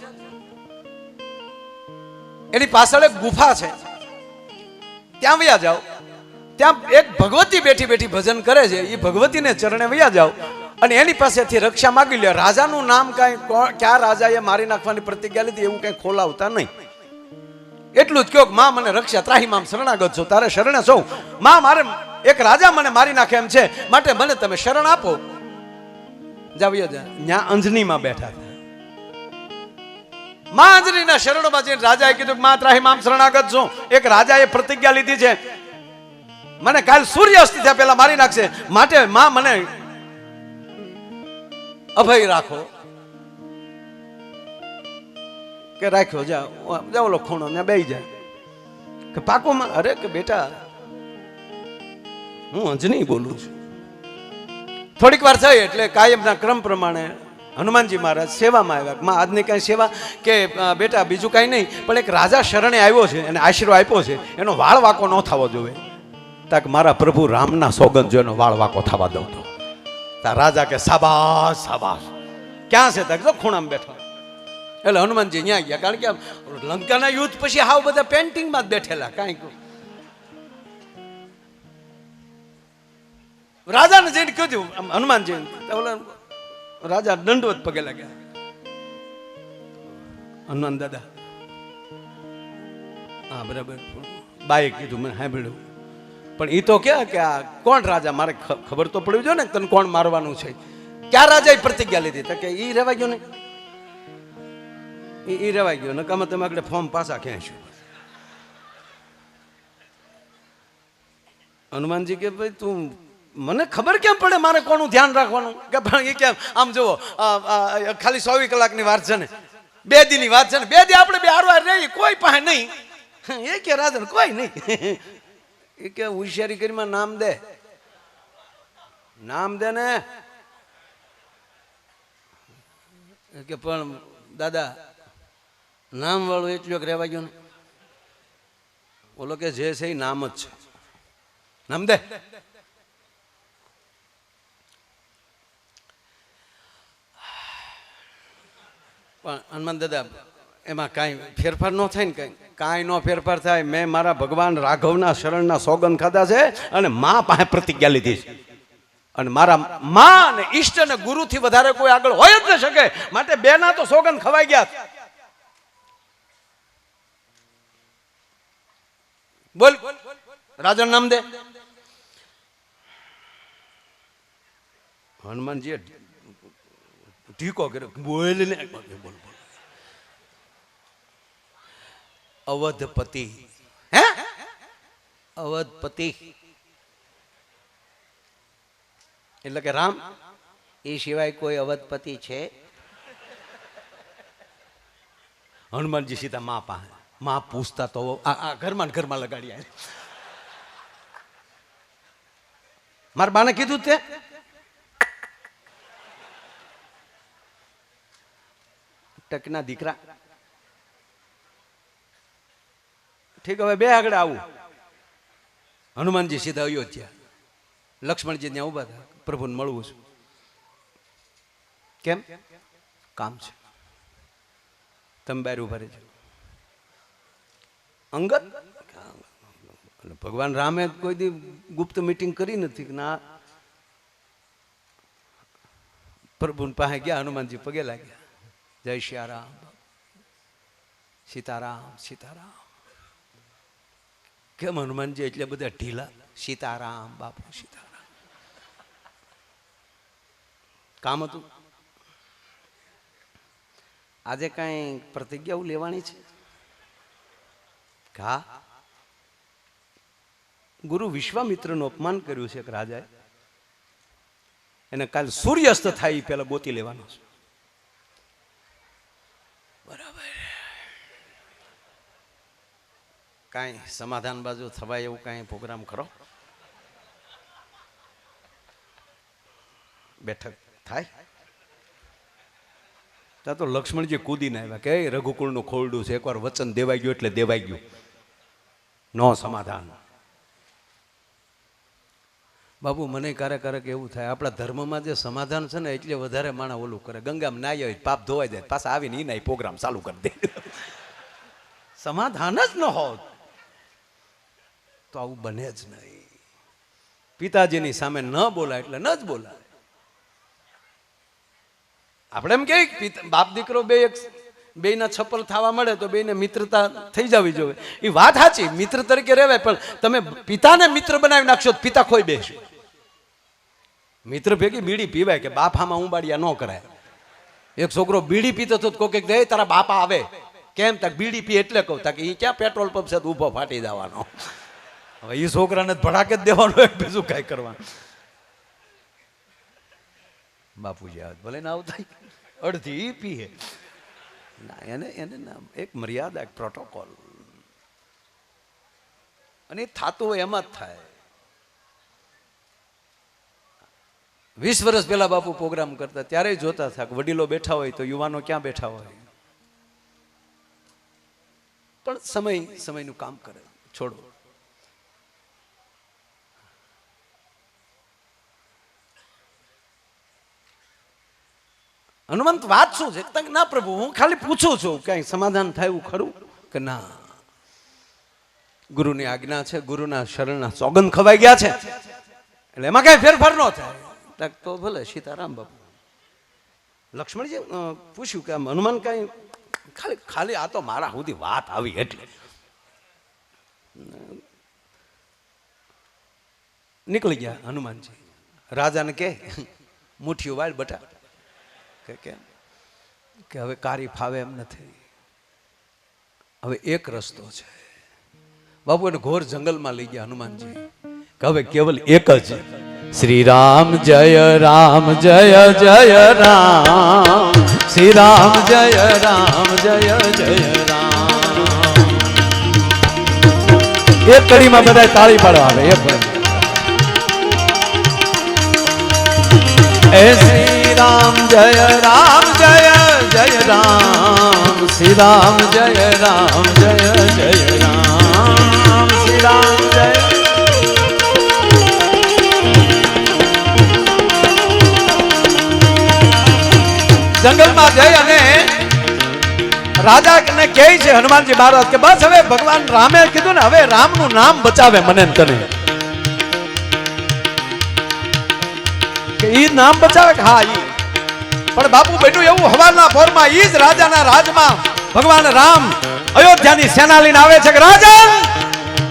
A: એની પાછળ એક ગુફા છે, ત્યાં વયા જાઓ. ત્યાં એક ભગવતી બેઠી બેઠી ભજન કરે છે. એ ભગવતીને ચરણે વયા જાઓ અને એની પાસેથી રક્ષા માગી લે. રાજાનું નામ કઈ ક્યાં રાજાએ મારી નાખવાની પ્રતિજ્ઞા લીધી એવું કઈ ખોલાવતા નહીં. એટલું જ કહો કે માં મને રક્ષા, ત્રાહી મામ શરણાગત છો, તારે શરણે છો માં. મારે એક રાજા મને મારી નાખે એમ છે, માટે મને તમે શરણ આપો. જાવ્યો ત્યાં અંજનીમાં બેઠા હતા. માં અંજનીના શરણોમાં જઈને રાજાએ કીધું કે માં ત્રાહી મામ શરણાગત છું. એક રાજાએ પ્રતિજ્ઞા લીધી છે, મને કાલ સૂર્યાસ્ત થયા પહેલા મારી નાખશે, માટે માં મને અભય રાખો. કે રાખ્યો, જા ઓલો ખૂણો ને બેહી જાય. કે પાકો માં? અરે કે બેટા હું અંજની બોલું છું. થોડીક વાર થઈ એટલે કાયમના ક્રમ પ્રમાણે હનુમાનજી મહારાજ સેવામાં આવ્યા. માં આજની કઈ સેવા? કે બેટા બીજું કઈ નહીં, પણ એક રાજા શરણે આવ્યો છે અને આશીર્વાદ આપ્યો છે, એનો વાળ વાકો ન થવો જોઈએ. તાક મારા પ્રભુ રામના સોગંદ જો એનો વાળ વાકો થવા દઉં તો. તા રાજા કે સાબાસ સાબાસ. ક્યાં છે? તાક જો ખૂણામાં બેઠો. એટલે હનુમાનજી ત્યાં ગયા, કારણ કે લંકાના યુદ્ધ પછી હાવ બધા પેન્ટિંગમાં જ બેઠેલા. કાંઈ રાજાને જઈને કીધું હનુમાનજી, રાજા દંડવત પગે લાગ્યા. હનુમાન દાદા, હા બરાબર. બાએ કીધું મને સાંભળ્યું, પણ એ તો ક્યાં કે આ કોણ રાજા? મારે ખબર તો પડવી જોઈએ ને તને કોણ મારવાનું છે. ક્યાં રાજાએ પ્રતિજ્ઞા લીધી? તો કે ઈ રેવાઈ ગયો ને, ઈ રેવાઈ ગયો. નકામાં તમે આગળ ફોર્મ પાછા ખેંચ્યું. હનુમાનજી કે ભાઈ તું મને ખબર કેમ પડે મારે કોનું ધ્યાન રાખવાનું? કે પણ એ કેમ આમ જુઓ, ખાલી 24 કલાકની વાત છે ને, 2 દીની વાત છે ને, 2 દી આપણે બે હારવાર રહી, કોઈ પાસે નહીં. એ કે રાજા કોઈ નહીં. એ કે હોશિયારી કરીમાં નામ દે, નામ દે ને. કે પણ દાદા નામ વાળું એટલું રહેવા ગયો ને. બોલો કે જે છે એ નામ જ છે, નામ દે. પણ હનુમાન દાદા એમાં કાંઈ ફેરફાર ન થાય ને કાંઈ નો ફેરફાર થાય. મેં મારા ભગવાન રાઘવના શરણના સોગંદ ખાધા છે અને મા પાસે પ્રતિજ્ઞા લીધી છે. અને મારા મા અને ઈષ્ટ અને ગુરુથી વધારે કોઈ આગળ હોય જ ન શકે. માટે બેના તો સોગંદ ખવાઈ ગયા. બોલ રાજા નામ દે. હનુમાનજી ઢીકો કર્યો. બોલ ને બોલ. અવધપતિ. હે અવધપતિ એટલે કે રામ એ સિવાય કોઈ અવધપતિ છે? હનુમાનજી સીધા મા પાસે. માં પૂછતા તો આ ઘરમાં ઘરમાં લગાડી આવે. મારા બાને કીધું તે ટકના દીકરા ઠીક હવે બે આગળ આવું. હનુમાનજી સીધા અયોધ્યા. લક્ષ્મણજી ત્યાં ઉભા હતા. પ્રભુને મળવું છું. કેમ? કામ છે. તમે બહાર ઉભા રહેજો. અંગત ભગવાન રામે કોઈ દી ગુપ્ત મીટિંગ કરી નથી કે ના. પ્રભુ પાસે ગયા. હનુમાનજી પગે લાગ્યા. જય શ્યારામ, સીતારામ સીતારામ. કેમ હનુમાનજી એટલે બધા ઢીલા? સીતારામ બાપુ સીતારામ. કામ હતું. આજે કઈ પ્રતિજ્ઞાઓ લેવાની છે? હા. ગુરુ વિશ્વામિત્રનું અપમાન કર્યું છે કે રાજાએ. એને કાલ સૂર્યાસ્ત થાય એ પેલા ગોતી લેવાનો છે. બરાબર. કાંઈ સમાધાન બાજુ થવાય એવું કાંઈ પ્રોગ્રામ કરો? બેઠક થાય? ત્યાં તો લક્ષ્મણજી કૂદીને આવ્યા કે રઘુકુળનું ખોરડું છે. એકવાર વચન દેવાઈ ગયું એટલે દેવાઈ ગયું. નો સમાધાન. બાબુ મને ક્યારેક એવું થાય આપણા ધર્મમાં જે સમાધાન છે ને એટલે વધારે માણા ઓલું કરે. ગંગામાં નાય હોય પાપ ધોવાઈ જાય પાછા આવીને એના પ્રોગ્રામ ચાલુ કરી દે. સમાધાન જ ન હોત તો આવું બને જ નહીં. પિતાજીની સામે ન બોલાય એટલે ન જ બોલાય. આપણે એમ કે બાપ દીકરો બે ના છપ્પલ થવા મળે તો બેને મિત્રતા થઈ જવી જોઈએ. એ વાત સાચી, મિત્ર તરીકે રહેવાય. પણ તમે પિતાને મિત્ર બનાવી નાખશો તો પિતા ખોઈ બેસશે. મિત્ર ભેગી બીડી પીવાય કે બાપ આમાં ઉંબાડિયા ન કરાય. એક છોકરો બીડી પીતો હતો કોઈ કે તારા બાપા આવે. કેમ? તક બીડી પી એટલે કહું તક એ ક્યાં પેટ્રોલ પંપ છે ઊભો ફાટી જવાનો. હવે એ છોકરાને ભડાકે જ દેવાનો, બીજું કઈ કરવાનું. બાપુજી આવે ભલે ના આવતા અડધી પીએ ના. એને ના એક મર્યાદા, એક પ્રોટોકોલ. અને થતું હોય એમાં જ થાય. 20 વર્ષ પહેલા બાપુ પ્રોગ્રામ કરતા ત્યારે જોતા હતા કે વડીલો બેઠા હોય તો યુવાનો ક્યાં બેઠા હોય. પણ સમયનું કામ કરે. છોડો. હનુમંત વાત શું છે? ના પ્રભુ હું ખાલી પૂછું છું કઈ સમાધાન થાય એવું ખરું કે ના? ગુરુની આજ્ઞા છે, ગુરુના શરણના સોગંદ ખવાઈ ગયા છે એટલે એમાં કઈ ફેરફાર ન થાય. તો ભલે સીતારામ બાપુ. લક્ષ્મણજી પૂછ્યું કે હનુમાન કઈ ખાલી આ તો મારા સુધી વાત આવી એટલે નીકળી ગયા. હનુમાનજી રાજાને કે મુઠ્ઠીઓ વાળ બટા કે હવે કારી ફાવે એમ નથી. હવે એક રસ્તો છે બાપુ. એને ઘોર જંગલમાં લઈ ગયા હનુમાનજી કે હવે કેવલ એક જ શ્રી રામ જય રામ જય જય રામ. શ્રી રામ જય રામ જય જય રામ. એક કડીમાં બધા તાળી પાડવા આવે. એ શ્રી રામ જય રામ જય જય રામ. શ્રી રામ જય રામ જય જય રામ. શ્રી રામ જય. જંગલમાં જઈ અને રાજા ને કહે છે હનુમાનજી મહારાજ કે બસ હવે ભગવાન રામે કીધું ને હવે રામનું નામ બચાવે મને ને તને કે ઈ નામ બચાવે કે હા ઈ પણ બાપુ બેટું એવું હવાના પોરમાં ઈ જ રાજાના રાજમાં ભગવાન રામ અયોધ્યાની સેના લઈને આવે છે કે રાજન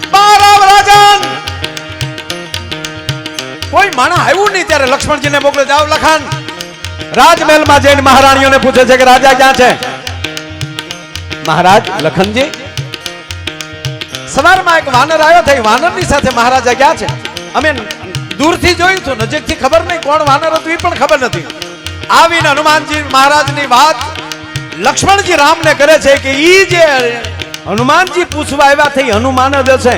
A: બહાર આવ રાજન કોઈ માણસ આવ્યું નહીં ત્યારે લક્ષ્મણજીને મોકલે જાવ લખાન રાજમહેલમાં જઈને મહારાણીઓને પૂછે છે કે રાજા ક્યાં છે મહારાજ લખનજી સવારમાં એક વાનર આવ્યો હતો વાનરની સાથે મહારાજા ગયા છે અમે દૂરથી જોયું હતું નજીકથી ખબર નહીં કોણ વાનર હતું એ પણ ખબર નથી આવીને હનુમાનજી મહારાજની વાત લક્ષ્મણજી રામને કરે છે કે ઈ જે હનુમાનજી પૂછવા આવ્યા થઈ હનુમાન જ હશે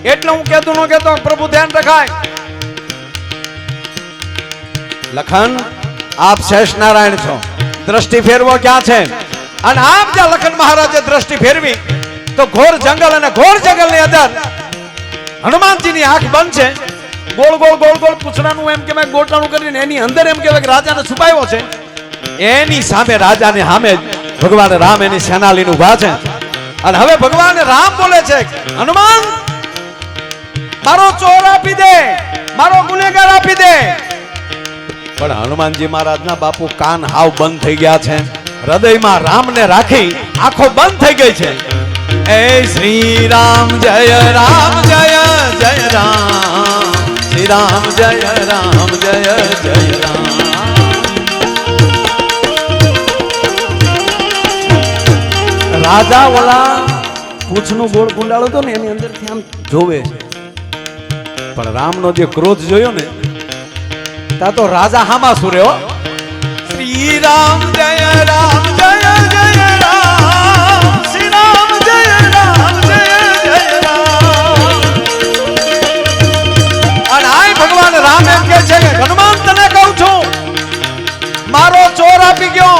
A: એટલે હું કહેતો ન કહેતો પ્રભુ ધ્યાન રખાય લખન આપ શેષ નારાયણ છો દ્રષ્ટિ ફેરવો ક્યાં છે અને આમ જ્યાં લખન મહારાજે દ્રષ્ટિ ફેરવી તો ઘોર જંગલ અને ઘોર જંગલની અંદર હનુમાનજીની આંખ બંધ છે ગોળ ગોળ ગોળ ગોળ પૂછડાનું એમ કહેવાય ગોટાળું કરીને એની અંદર એમ કહેવાય કે રાજાને છુપાયો છે એની સામે રાજાને સામે ભગવાન રામ એની સેના લઈને ઉભા છે અને હવે ભગવાન રામ બોલે છે હનુમાન મારો ચોર આપી દે મારો ગુનેગાર આપી દે પણ હનુમાનજી મહારાજના બાપુ કાન હાવ બંધ થઈ ગયા છે હૃદયમાં રામને રાખી આંખો બંધ થઈ ગઈ છે એ શ્રી રામ જય રામ જય જય રામ શ્રી રામ જય રામ જય જય રામ રાજા ઓલા પૂછનું ગોળ ગુંડાળો હતો ને એની અંદરથી આમ જોવે છે પણ રામનો જે ક્રોધ જોયો ને તા તો રાજા હામા સુર્યો શ્રી રામ જય રામ જય જય રામ શ્રી રામ જય રામ જય જય રામ અને આય ભગવાન રામ એમ કહે છે કે હનુમાન તને કહું છું મારો ચોર આપી ગયો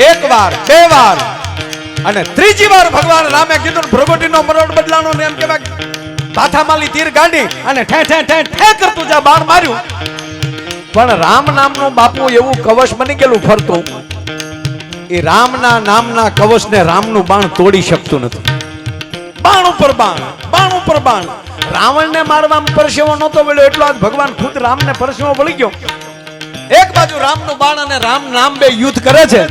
A: એક વાર બે વાર અને ત્રીજી વાર ભગવાન રામે કીધું ભ્રગોટીનો મરોડ બદલાનો ને એમ કહેવાય ભાથામાલી તીર કાઢી અને ઠે ઠે ઠે ઠે કરતું જા બાણ માર્યું પણ રામ નામનો બાપુ એવું કવચ બની ગયેલું ફરતું એ રામના નામના કવચને રામનું બાણ તોડી શકતું નથી બાણ ઉપર બાણ બાણ ઉપર બાણ રાવણને મારવામાં પરસેવો નહોતો વળ્યો એટલો આજ ભગવાન ખુદ રામને પરસેવો વળી ગયો એક બાજુ રામનું બાણ અને રામ નામ બે યુદ્ધ કરે છે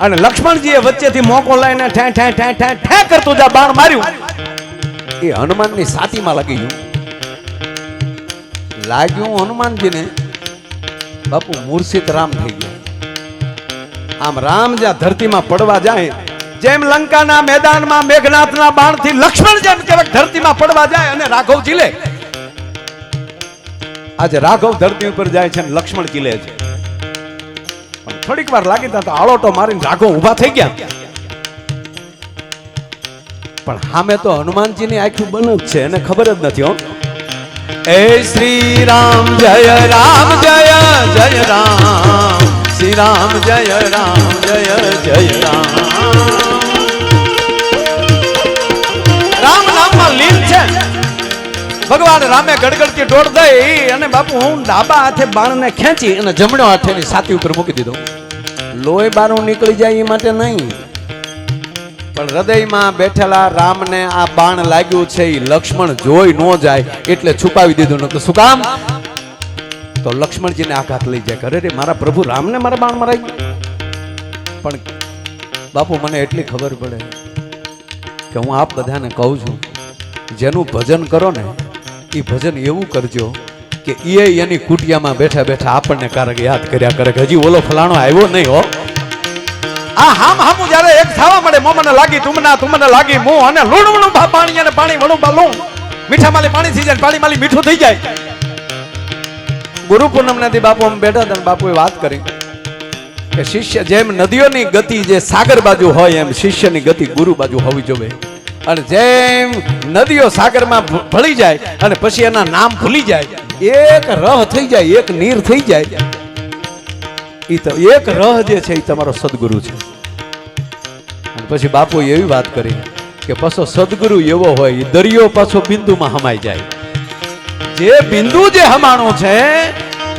A: અને લક્ષ્મણજીએ વચ્ચેથી મોકો લઈને ઠે ઠે ઠે ઠે ઠે કરતું જા બાણ માર્યું એ હનુમાનની છાતીમાં લાગી ગયું લાગ્યું હનુમાનજીને બાપુ મૂર્છિત રામ થઈ ગયો આમ રામ જ્યાં ધરતીમાં પડવા જાય જેમ લંકાના મેદાનમાં મેઘનાથના બાણથી લક્ષ્મણ જેમ કહેવાય ધરતીમાં પડવા જાય અને રાઘવ ચીલે આજે રાઘવ ધરતી ઉપર જાય છે અને લક્ષ્મણ ચીલે છે પણ થોડીક વાર લાગી તો આળોટો મારીને રાઘવ ઊભા થઈ ગયા પણ સામે તો હનુમાનજીની આખું બન જ છે એને ખબર જ નથી હો એ શ્રી રામ જય રામ જય જય રામ શ્રી રામ જય રામ જય જય રામ રામ નામમાં લીન છે ભગવાન રામે ગડગડતી દોડ દઈ અને બાપુ હું ડાબા હાથે બાણને ખેંચી અને જમણો હાથે એની છાતી ઉપર મૂકી દીધો લોહી બારું નીકળી જાય એ માટે નહીં પણ હૃદયમાં બેઠેલા રામને આ બાણ લાગ્યું છે એ લક્ષ્મણ જોઈ ન જાય એટલે છુપાવી દીધું નતું શું કામ તો લક્ષ્મણજીને આઘાત લઈ જાય અરે રે મારા પ્રભુ રામને મારા બાણ મરાઈ ગયું પણ બાપુ મને એટલી ખબર પડે કે હું આપ બધાને કહું છું જેનું ભજન કરો ને એ ભજન એવું કરજો કે એની કુટિયામાં બેઠા બેઠા આપણને કારક યાદ કર્યા કરે હજી ઓલો ફલાણો આવ્યો નહીં હો આ હામ હામું જ્યારે એક થવા મળે મોમને લાગી તુમને લાગી મો અને લૂણવણું પાણી અને પાણી વણું બાલું મીઠા માલી પાણી થઈ જાય પાણી માલી મીઠું થઈ જાય ગુરુ પૂનમ નદી બાપુ અમે બેઠા હતા બાપુએ વાત કરી કે શિષ્ય જેમ નદીઓની ગતિ જે સાગર બાજુ હોય એમ શિષ્યની ગતિ ગુરુ બાજુ હોવી જોઈએ અને જેમ નદીઓ સાગરમાં ભળી જાય અને પછી એના નામ ભૂલી જાય એક રહ થઈ જાય એક નીર થઈ જાય એ તો એક રહ જે છે એ તમારો સદગુરુ છે અને પછી બાપુએ એવી વાત કરી કે પાછો સદગુરુ એવો હોય એ દરિયો પાછો બિંદુમાં હમાઈ જાય જે બિંદુ જે હમાણો છે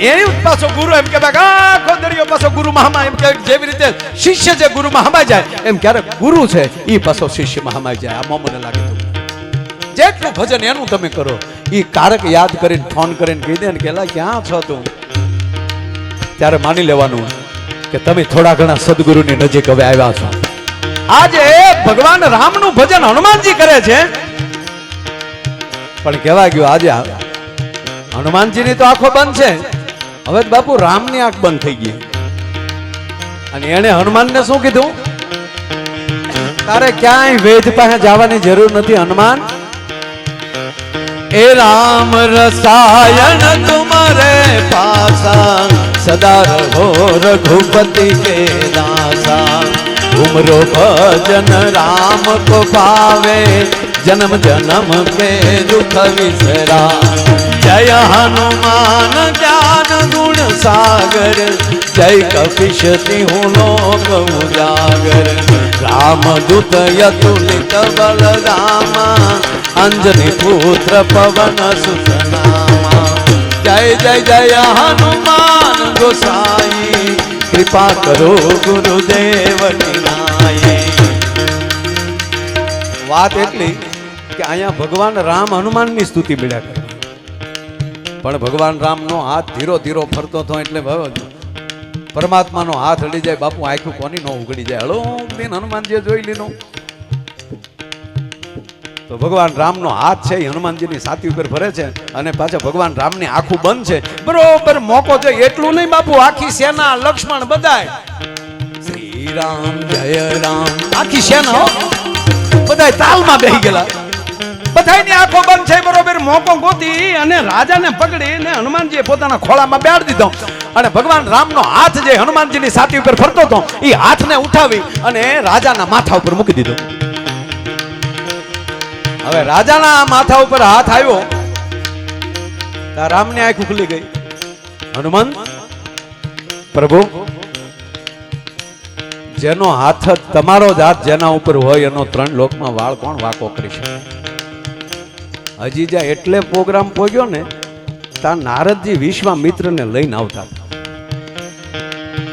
A: એ પાછો ગુરુ એમ કે આખો દરિયો પાછો ગુરુ મહામા એમ કે જેવી રીતે શિષ્ય જે ગુરુ મહામા જાય એમ ક્યારેક ગુરુ છે એ પાછો શિષ્ય મહામા જાય. આ મને લાગે તો જેટલું ભજન એનું તમે કરો. એ કારક યાદ કરીને ફોન કરીને કહી દે ને કે ક્યાં છો તું, ત્યારે માની લેવાનું કે તમે થોડા ઘણા સદગુરુની નજીક હવે આવ્યા છો. આજે ભગવાન રામનું ભજન હનુમાનજી કરે છે, પણ કહેવા ગયું આજે હનુમાનજીની તો આંખો બંધ છે, હવે બાપુ રામની આંખ બંધ થઈ ગઈ. અને એને હનુમાનને શું કીધું, તારે ક્યાંય વેદ પાસે જવાની જરૂર નથી હનુમાન. ए राम रसायन तुम्हारे पासा, सदा रहो रघुपति के दासा. उमरो भजन राम को पावे, जन्म जन्म के दुख विसरा. जय हनुमान ज्ञान गुण सागर, जय कपीश तिहु लोक उजागर. राम दूत यतुलित बलरामा, अंजनी पुत्र पवन सुत नामा. जय जय जय हनुमान गोसाई, कृपा करो गुरुदेव नाये. વાત એટલી કે અહીંયા ભગવાન રામ હનુમાનની સ્તુતિ મળ્યા કરે, પણ ભગવાન રામનો હાથ ધીરો ધીરો ફરતો હતો એટલે પરમાત્માનો હાથ હલી જાય. બાપુ આખું કોની નો ઉગડી જાય. હલો બેન હનુમાનજીએ જોઈ લીધું તો ભગવાન રામનો હાથ છે એ હનુમાનજીની છાતી ઉપર ફરે છે અને પાછા ભગવાન રામની આંખું બંધ છે. બરોબર મોકો છે એટલું નહીં બાપુ, આખી સેના લક્ષ્મણ બધાય શ્રી રામ જય રામ આખી સેના બધાય તાલમાં બેહી ગયેલા. બધાયની આંખો બંધ છે. બરોબર મોકો ગોતી અને રાજાને પકડીને હનુમાનજીએ પોતાના ખોળામાં બેહાડી દીધો અને ભગવાન રામનો હાથ જે હનુમાનજીની છાતી ઉપર ફરતો હતો એ હાથને ઉઠાવી અને રાજાના માથા ઉપર મૂકી દીધો. હવે રાજાના માથા ઉપર હાથ આવ્યો ત્યાં રામની આંખ ખુલી ગઈ. હનુમાન પ્રભુ, જેનો હાથ તમારો જ હાથ જેના ઉપર હોય એનો 3 લોકમાં વાળ કોણ વાકો કરી શકે. હજી જ્યાં એટલે પ્રોગ્રામ પહોંચ્યો ને ત્યાં નારદજી વિશ્વામિત્રને લઈને આવતા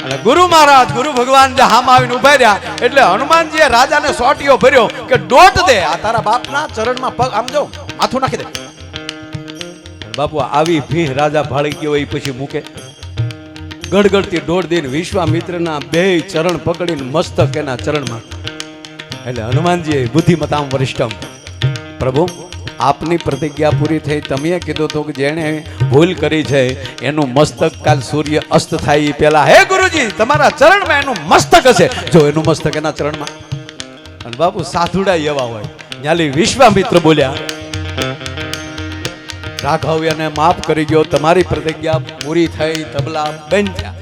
A: અને ગુરુ મહારાજ ગુરુ ભગવાન જે હામ આવીને ઉભા રહ્યા એટલે હનુમાનજીએ રાજાને સોટીઓ ભર્યો કે દોટ દે આ તારા બાપના ચરણમાં પગ આમ જો માથું નાખી દે. બાપુ આવી ભીહ રાજા ભાળી ગયો એ પછી મૂકે ગડગડતી દોડ દઈને વિશ્વામિત્રના 2 ચરણ પકડીને મસ્તક એના ચરણમાં. એટલે હનુમાનજીએ બુદ્ધિમતામ વરિષ્ઠમ, પ્રભુ આપની પ્રતિજ્ઞા પૂરી થઈ. તમે કીધું હતું કે જેણે ભૂલ કરી છે એનું મસ્તક કાલ સૂર્ય અસ્ત થાય એ પહેલા હે ગુરુજી તમારા ચરણમાં એનું મસ્તક હશે. જો એનું મસ્તક એના ચરણમાં. અને બાપુ સાધુડા એવા હોય. ન્યાલી વિશ્વામિત્ર બોલ્યા, રાઘવ એને માફ કરી ગયો, તમારી પ્રતિજ્ઞા પૂરી થઈ. તબલા બંધ થયા.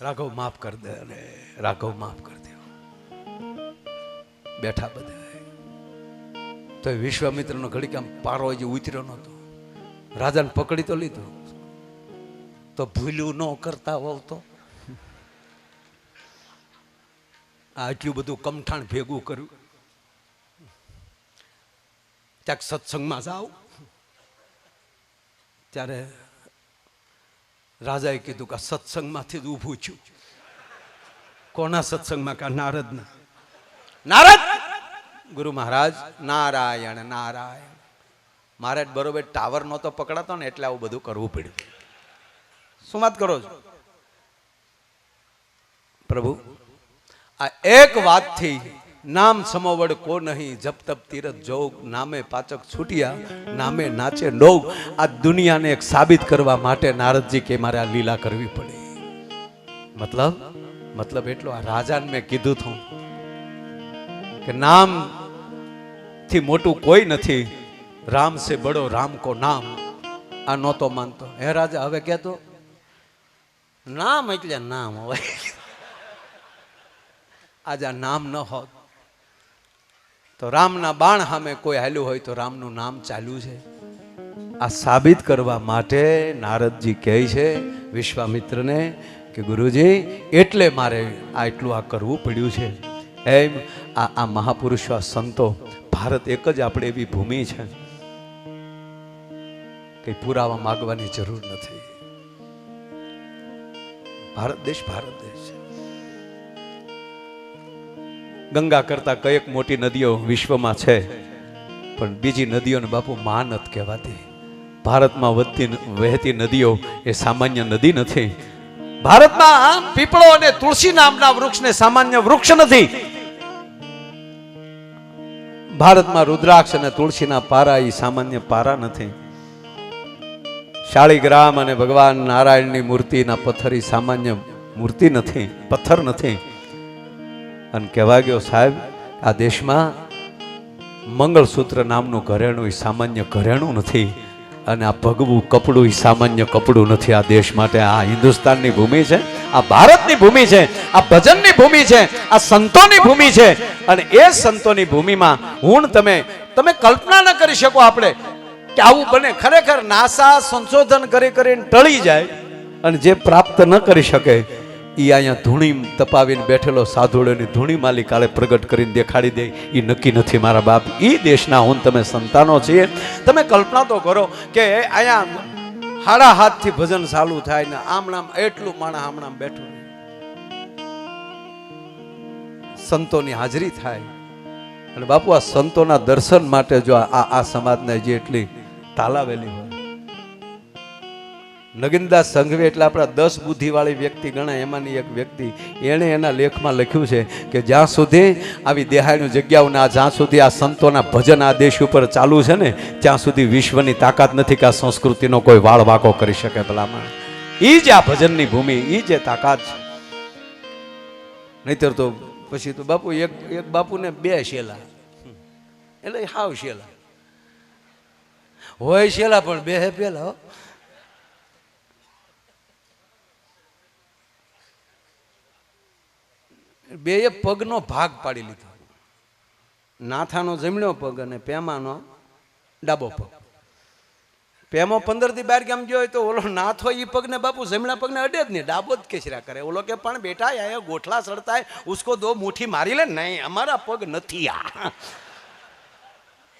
A: રાઘવ માફ કર દે, અને રાઘવ માફ કર દે. બેઠા બધા તો વિશ્વામિત્રનો ઘડીક આમ પારો જે ઉતર્યો નતો. રાજાને પકડી તો લીધો, તો ભૂલ્યું ન કરતા હોવ તો આટલું બધું કમઠાણ ભેગું કર્યું. ક્યાંક સત્સંગમાં જાઓ ત્યારે રાજાએ કીધું કે સત્સંગમાંથી જ ઊભું છું. કોના સત્સંગમાં? કા નારદના. નારદ ગુરુ મહારાજ નારાયણ નારાયણ. મારે બરોબર ટાવર નહોતો પકડાતો ને એટલે આવું બધું કરવું પડ્યું. શું વાત કરો છો પ્રભુ? આ એક વાતથી નામ સમવડ કો નહીં, જપ તપ તીરથ જોગ, નામે પાચક છૂટિયા, નામે નાચે લોગ. આ દુનિયાને એક સાબિત કરવા માટે નારદજી કે મારે આ લીલા કરવી પડી. મતલબ એટલો આ રાજાને મેં કીધું હતું કે નામ થી મોટું કોઈ નથી, રામ સે બડો રામ કો નામ. આ નહોતો માનતો. હે રાજા હવે કહેતો નામ એટલે નામ હોય. આજે આ નામ ન હોત તો રામના બાણ સામે કોઈ હાલ્યું હોય તો રામનું નામ ચાલ્યું છે. આ સાબિત કરવા માટે નારદજી કહે છે વિશ્વામિત્રને કે ગુરુજી એટલે મારે આટલું આ કરવું પડ્યું છે. એમ આ મહાપુરુષો, આ સંતો, ભારત એક જ આપણે એવી ભૂમિ છે કઈ પુરાવા માગવાની જરૂર નથી. ભારત દેશ છે. ગંગા કરતા કઈક મોટી નદીઓ વિશ્વમાં છે, પણ બીજી નદીઓને બાપુ માં નથી કહેવાતી. ભારતમાં વહેતી નદીઓ એ સામાન્ય નદી નથી. ભારતમાં પીપળો અને તુલસી નામના વૃક્ષને સામાન્ય વૃક્ષ નથી. ભારતમાં રુદ્રાક્ષ અને તુલસીના પારા એ સામાન્ય પારા નથી. શાળીગ્રામ અને ભગવાન નારાયણની મૂર્તિના પથ્થર એ સામાન્ય મૂર્તિ નથી, પથ્થર નથી. અને કહેવા ગયો સાહેબ, આ દેશમાં મંગળસૂત્ર નામનું ઘરેણું એ સામાન્ય ઘરેણું નથી. અને આ ભગવું કપડું એ સામાન્ય કપડું નથી. આ દેશ માટે આ હિન્દુસ્તાનની ભૂમિ છે, આ ભારતની ભૂમિ છે, આ ભજનની ભૂમિ છે, આ સંતોની ભૂમિ છે. અને એ સંતોની ભૂમિમાં હું તમે કલ્પના ન કરી શકો આપણે કે આવું બને. ખરેખર નાસા સંશોધન કરીને ટળી જાય અને જે પ્રાપ્ત ન કરી શકે એ અહીંયા ધૂણી તપાવીને બેઠેલો સાધુડોની ધૂણી માલી કાલે પ્રગટ કરીને દેખાડી દે એ નક્કી નથી મારા બાપ. એ દેશના હું તમે સંતાનો છીએ. તમે કલ્પના તો કરો કે અહીંયા હાડા હાથથી ભજન ચાલુ થાય ને આમણામ એટલું માણસ આમણામ બેઠું, સંતોની હાજરી થાય. અને બાપુ આ સંતોના દર્શન માટે જો આ સમાજને જે એટલી તાલાવેલી હોય. નગીનદાસ સંઘવી એટલે આપણા 10 બુદ્ધિવાળી વ્યક્તિ ગણાય, એમાંની એક વ્યક્તિ. એણે એના લેખમાં લખ્યું છે કે જ્યાં સુધી આવી દેહાયની જગ્યાઓના જ્યાં સુધી આ સંતોના ભજન આ દેશ ઉપર ચાલુ છે ને, ત્યાં સુધી વિશ્વની તાકાત નથી કે આ સંસ્કૃતિનો કોઈ વાળ વાંકો કરી શકે. ભલામણ એ જ આ ભજનની ભૂમિ, એ જ તાકાત છે. નહીતર તો પછી તો બાપુ એક બાપુને 2 શેલા, એટલે હાવ શેલા હોય, શેલા પણ 2 પેલા. બેએ પગનો ભાગ પાડી લીધો. નાથાનો જમણો પગ અને પેમાનો ડાબો પગ. પેમો 15 થી 12 ગામ ગયો હોય તો ઓલો નાથો એ પગને બાપુ જમણા પગને અડે જ નહીં, ડાબો જ કેસરા કરે. ઓલો કે પણ બેટા યા ગોઠલા સડતા હે, ઉસકો 2 મુઠ્ઠી મારી ले. नहीं हमारा पग नहीं आ,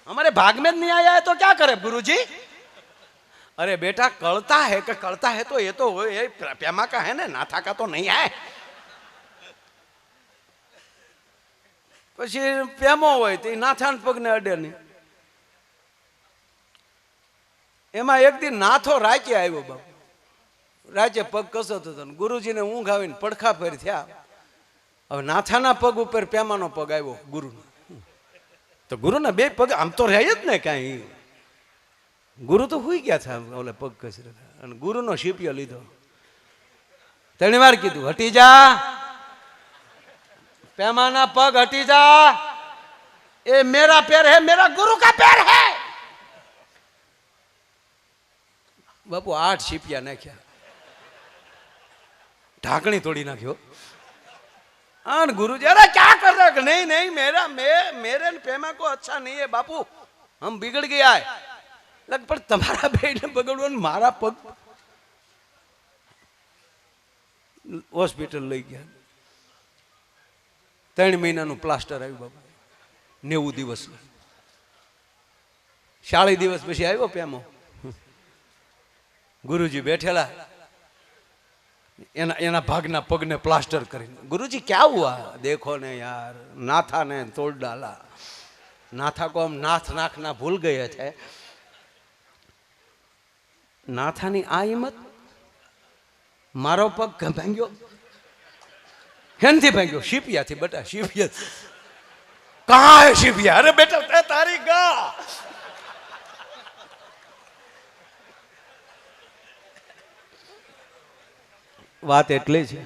A: हमारे भाग में नहीं आया है तो क्या करे गुरुजी. अरे बेटा कलता है कि कलता है तो ये पेमा का है ना, नाथा का तो नहीं है. પછી પેમો હોય તો નાથાન પગને અડે નહીં. એમાં એક દી નાથો રાચે આવ્યો બાપુ. રાચે પગ કસતો હતો, ગુરુજીને ઊંઘ આવીને પડખા ફેર થયા. હવે નાથાના પગ ઉપર પેમાનો પગ આવ્યો ગુરુનો. તો ગુરુના 2 પગ આમ તો રહે જ ને કાંઈ. ગુરુ તો હુઈ ગયા હતા ઓલે પગ કસરે, અને ગુરુનો શીપિયો લીધો. 3 વાર કીધું હટી જા, पैमाना पग हटी जा, ये मेरा पैर है, मेरा गुरु का पैर है. बापू 8 शिपिया नाख्या, ढाकनी तोड़ी नाख्यो. हाँ गुरु जी अरे क्या कर रहे हो. नहीं नहीं मेरे पेमा को अच्छा नहीं है बापू, हम बिगड़ गया है. लग पर तुम्हारा बेट बगड़ो मारा पग हॉस्पिटल लई गया. 3 મહિનાનું પ્લાસ્ટર આવ્યું બાપુ. 90 દિવસ, 40 દિવસ પછી આવ્યો પેમો. ગુરુજી બેઠેલા, એના ભાગના પગને પ્લાસ્ટર કરીને. गुरुजी क्या हुआ. देखो ने यार नाथा ने तोड़ डाला. नाथा को हम नाथ नाखना भूल गए थे. नाथानी आ हिम्मत, मारो पग भांग्यो. क्यांथी भांग्यो. शिपिया थी बेटा, शिपिया. कहाँ है शिपिया. अरे बेटा तारी गा. વાત એટલી છે,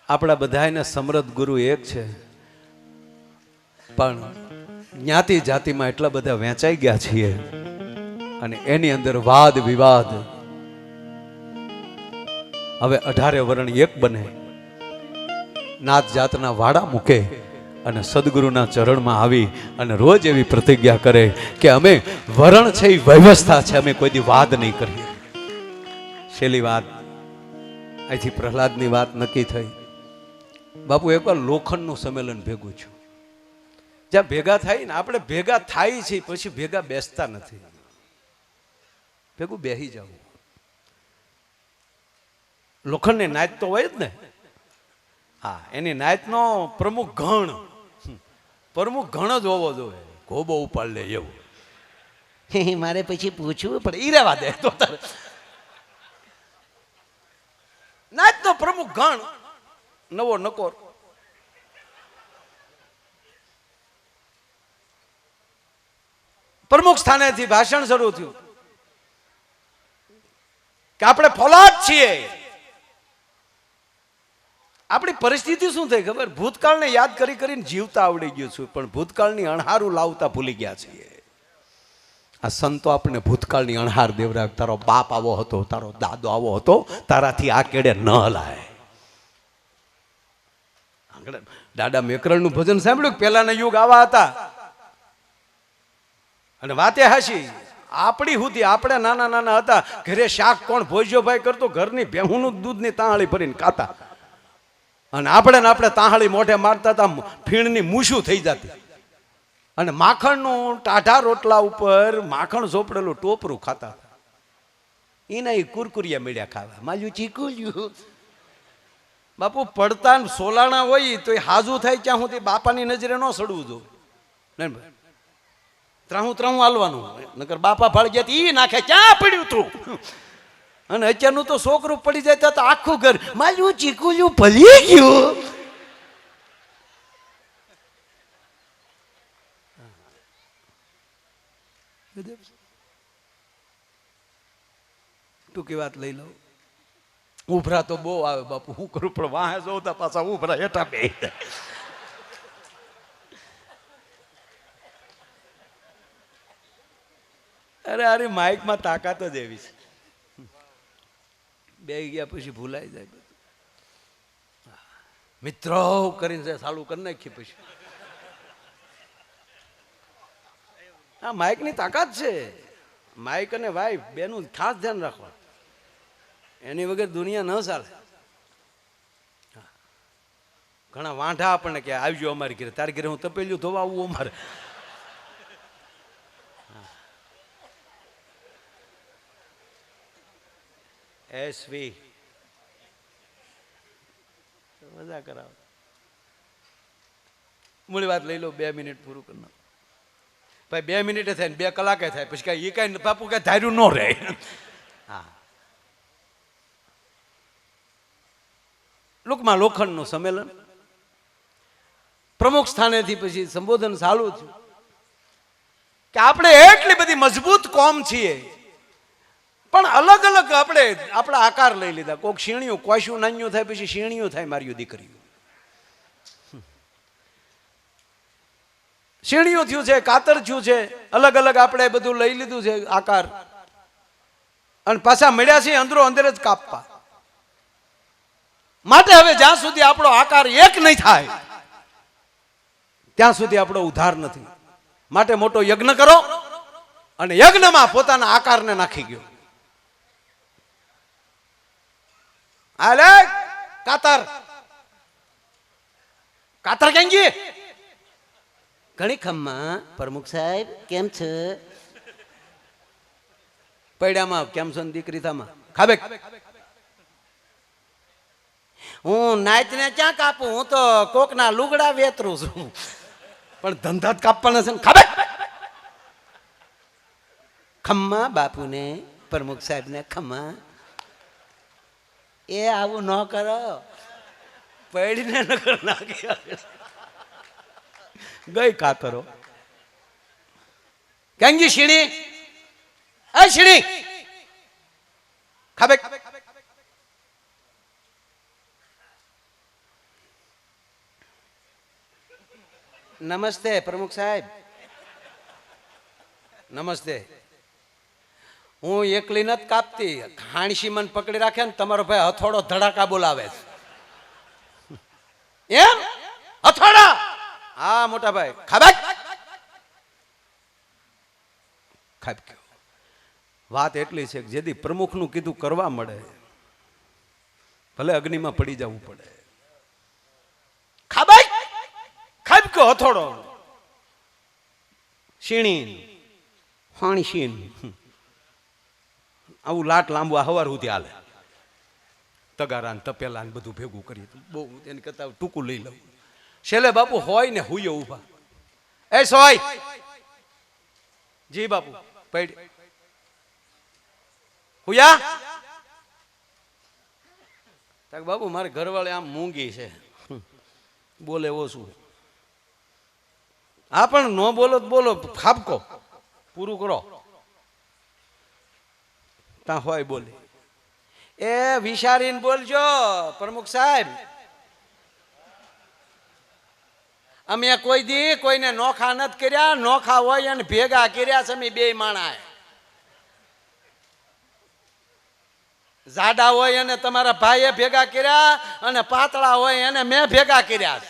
A: આપણા બધાયના સમૃદ્ધ ગુરુ એક છે, પણ જ્ઞાતિ જાતિમાં એટલા બધા વહેંચાઈ ગયા છીએ અને એની અંદર વાદ વિવાદ. હવે 18 વર્ણ એક બને, નાત જાતના વાડા મૂકે અને સદગુરુના ચરણમાં આવી અને રોજ એવી પ્રતિજ્ઞા કરે કે અમે વર્ણ છે એ વ્યવસ્થા છે, અમે કોઈ દી વાદ નહીં કરીએ. છેલ્લી વાત અહીંથી પ્રહલાદની વાત નક્કી થઈ. બાપુ એકવાર લોખંડનું સંમેલન ભેગું છું, જ્યાં ભેગા થાય ને આપણે ભેગા થાય છે પછી ભેગા બેસતા નથી. ભેગું બેસી જવું. લોખંડની નાયત તો હોય જ ને. હા, એની નાયતનો પ્રમુખ ગણ જ હોવો જોઈએ. ગોબો ઉપાડ લે એવું. મારે પછી પૂછવું પડે. ઈ રહેવા દે તો તારે. નાયતનો પ્રમુખ ગણ નવો નકોર. પ્રમુખ સ્થાનેથી ભાષણ શરૂ થયું કે આપણે ફોલાદ છીએ. આપણી પરિસ્થિતિ શું થઈ ખબર? ભૂતકાળને યાદ કરી કરીને જીવતા આવડી ગયું છું, પણ ભૂતકાળની અણહારું લાવતા ભૂલી ગયા છીએ. આ સંતો આપણે ભૂતકાળની અણહાર દેવરાય. તારો બાપ આવો હતો, તારો દાદો આવો હતો, તારાથી આ કેડે ન હલાય. દાદા મેકરણનું ભજન સાંભળ્યું? પહેલાના યુગ આવા હતા. અને વાતે હાશી આપણી સુધી આપણે નાના નાના હતા, ઘરે શાક કોણ ભોજ્યો ભાઈ કરતો, ઘરની ભેહુંનું દૂધની તાહાળી ભરીને ખાતા. અને આપણે તાહાળી મોઢે મારતા હતા, ફીણની મૂછું થઈ જતી. અને માખણનું ટાઢા રોટલા ઉપર માખણ ચોપડેલું ટોપરું ખાતા હતા. એના એ કુરકુરિયા મળ્યા ખાવા. માજુ ચીકુલ્યું બાપુ પડતા સોલાણા હોય તો એ હાજુ થાય ત્યાં સુધી બાપાની નજરે ન સડવું જોઈએ. નહીં ત્રાહું હાલવાનું, નકર બાપા ભાળ ગયા ઈ નાખે ક્યાં પડ્યું તું. અને અત્યારનું તો છોકરું પડી જાય તો આખું ઘર મારું ચીકુલ્યું ભલી ગયું. ટૂંકી વાત લઈ લઉં. ઉભરા તો બહુ આવે બાપુ, હું કરું પણ વાહે જોતા પાછા ઉભરા હેઠા બે. અરે માઇકમાં તાકાત જ એવી છે. બે ગયા પછી ભૂલાઈ જાય બધું. મિત્રો કરીને ચાલુ કરી નાખી પછી. હા, માઇકની તાકાત છે. માઇક અને વાઇફ બેનું ખાસ ધ્યાન રાખવા. એની વગર દુનિયા ન ચાલે. ઘણા વાંઢા આપણને કે આવજો અમારી ઘરે, તારી ઘરે હું તપેલું ધોવા આવું અમારે. એસવી મજા કરાવ. મૂળ વાત લઈ લો, 2 મિનિટ પૂરું કરી નાખો ભાઈ. 2 મિનિટે થાય ને 2 કલાકે થાય પછી કઈ એ કઈ બાપુ કઈ ધાર્યું ન રહે. હા, લોકમાં લોખંડનું સંમેલન પ્રમુખ સ્થાનેથી પછી સંબોધન ચાલુ થયું કે આપણે એટલી બધી મજબૂત કોમ છીએ, પણ અલગ અલગ આપણે આપણા આકાર લઈ લીધા. કોઈક શીણિયું કોઈશું નાન્યું થાય પછી શીણિયું થાય. મારી દીકરીઓ શીણિયું થયું છે, કાતર થયું છે, અલગ અલગ આપણે બધું લઈ લીધું છે આકાર. અને પાછા મળ્યા છે અંદરો અંદર જ કાપવા માટે. હવે જ્યાં સુધી આપણો આકાર એક નહીં થાય ત્યાં સુધી આપણો ઉદ્ધાર નથી. માટે મોટો યજ્ઞ કરો. અને યજ્ઞમાં પોતાના આકારને નાખી ગયો. આલે કાતર કાતર કેંગી ઘણી ખમ્મા. પ્રમુખ સાહેબ કેમ છે? પૈડામાં કેમ છો દીકરી થામાં ખાબે. હું નાચને ક્યાં કાપું? હું તો કોકના લુગડા વેતરું છું, પણ ધંધા જ કાપવાના છે ને. ખાબે ખમ્મા બાપુને, પ્રમુખ સાહેબને ખમ્મા. એ આવું ન કરો, પડીને નકર નાખી ગઈ કાતરો. કેંગી શીણી, એ શીણી ખાબે. નમસ્તે પ્રમુખ સાહેબ. નમસ્તે. હું એકલી નથી કાપતી, ખાણસી મને પકડી રાખે ને તમારો ભાઈ હથોડો ધડાકા બોલાવે છે. એમ હથોડા? હા મોટા ભાઈ. ખાબા ખાબ. વાત એટલી છે કે જેથી પ્રમુખનું કીધું કરવા મળે, ભલે અગ્નિમાં પડી જવું પડે. ખાબા ખાબ કયો હથોડો શીણી હાણી શીણ. આવું લાટ લાંબુ આ હવાર સુધી હાલે, તગારા ને તપેલા ને બધું ભેગું કરી, બહુ એની કરતા ટૂંકું લઈ લઉં. છેલ્લે બાપુ હોય ને હુંય ઉભા, એ સોય જી બાપુ પૈડ હુયા. બાપુ મારે ઘરવાળે આમ મૂંગી છે, બોલે ઓછું. હા પણ ન બોલો તો બોલો, ખાબકો પૂરું કરો. તા હોય બોલે, એ વિચારીને બોલજો પ્રમુખ સાહેબ, અમે કોઈ દી કોઈને નોખા નથી કર્યા, નોખા હોય અને ભેગા કર્યા છે અમે બે માણા. જાડા હોય અને તમારા ભાઈએ ભેગા કર્યા, અને પાતળા હોય એને મેં ભેગા કર્યા.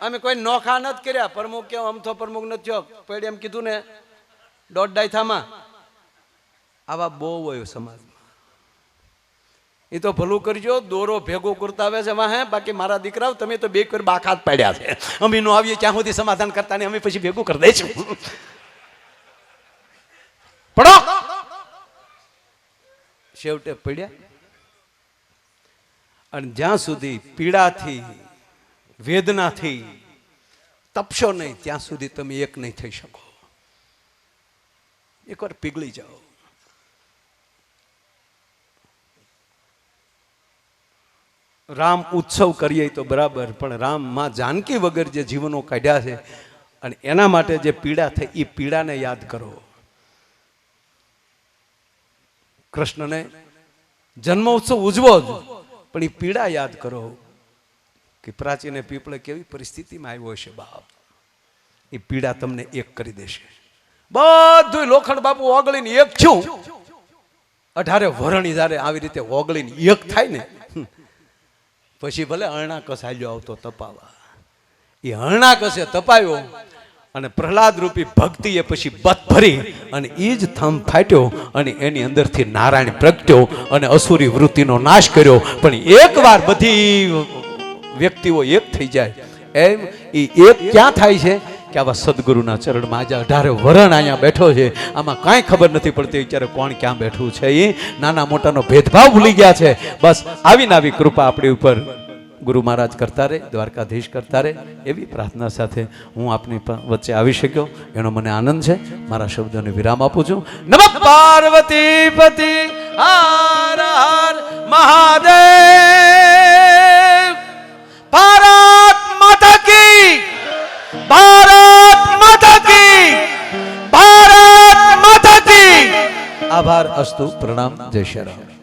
A: અમે કોઈ નોખા નથી કર્યા. પ્રમુખ કેવો અમથો પ્રમુખ નથી થયો, પડી એમ કીધું ને દોઢ દાયથામાં. આવા બહુ હોય સમાજમાં. એ તો ભલું કરજો, દોરો ભેગો કરતા આવે છે વાહે. બાકી મારા દીકરાઓ તમે તો બે કર બાકાત પાડ્યા છે. અમે નો આવીએ ત્યાં સુધી સમાધાન કરતા નહીં, અમે પછી ભેગું કરી દઈશું. પડો છેવટે પડ્યા. અને જ્યાં સુધી પીડાથી વેદનાથી તપશો નહીં ત્યાં સુધી તમે એક નહીં થઈ શકો. એકવાર પીગળી જાઓ. રામ ઉત્સવ કરીએ તો બરાબર, પણ રામ માં જાનકી વગર જે જીવનો કાઢ્યા છે અને એના માટે જે પીડા થઈ એ પીડાને યાદ કરો. કૃષ્ણને જન્મોત્સવ ઉજવો જ, પણ એ પીડા યાદ કરો કે પ્રાચીને પીપળે કેવી પરિસ્થિતિમાં આવ્યો હશે બાપ. એ પીડા તમને એક કરી દેશે. બધું લોખંડ બાપુ ઓગળીને એક છું, 18 વરણી જયારે આવી રીતે ઓગળીને એક થાય ને પછી ભલે હરણા કસ હાલ્યો આવતો તપાવા. એ હરણા કસે તપાયો અને પ્રહલાદ રૂપી ભક્તિએ પછી બત ભરી અને એ જ થંભ ફાટ્યો અને એની અંદરથી નારાયણ પ્રગટ્યો અને અસુરી વૃત્તિનો નાશ કર્યો. પણ એકવાર બધી વ્યક્તિઓ એક થઈ જાય એમ એ એક ક્યાં થાય છે કે આવા સદગુરુના ચરણમાં. આજે 18 વરણ અહીંયા બેઠો છે, આમાં કાંઈ ખબર નથી પડતી અત્યારે કોણ ક્યાં બેઠું છે. એ નાના મોટાનો ભેદભાવ ભૂલી ગયા છે. બસ આવીને આવી કૃપા આપણી ઉપર ગુરુ મહારાજ કરતા રહે, દ્વારકાધીશ કરતા રહે, એવી પ્રાર્થના સાથે હું આપની વચ્ચે આવી શક્યો, એનો મને આનંદ છે. મારા શબ્દોને વિરામ આપું છું. નમઃ પાર્વતી પતિ હર હર મહાદેવ. ભારત માતા કી, ભારત માતા કી, ભારત માતા કી. આભાર અસ્તુ, પ્રણામ, જય શ્રી રામ.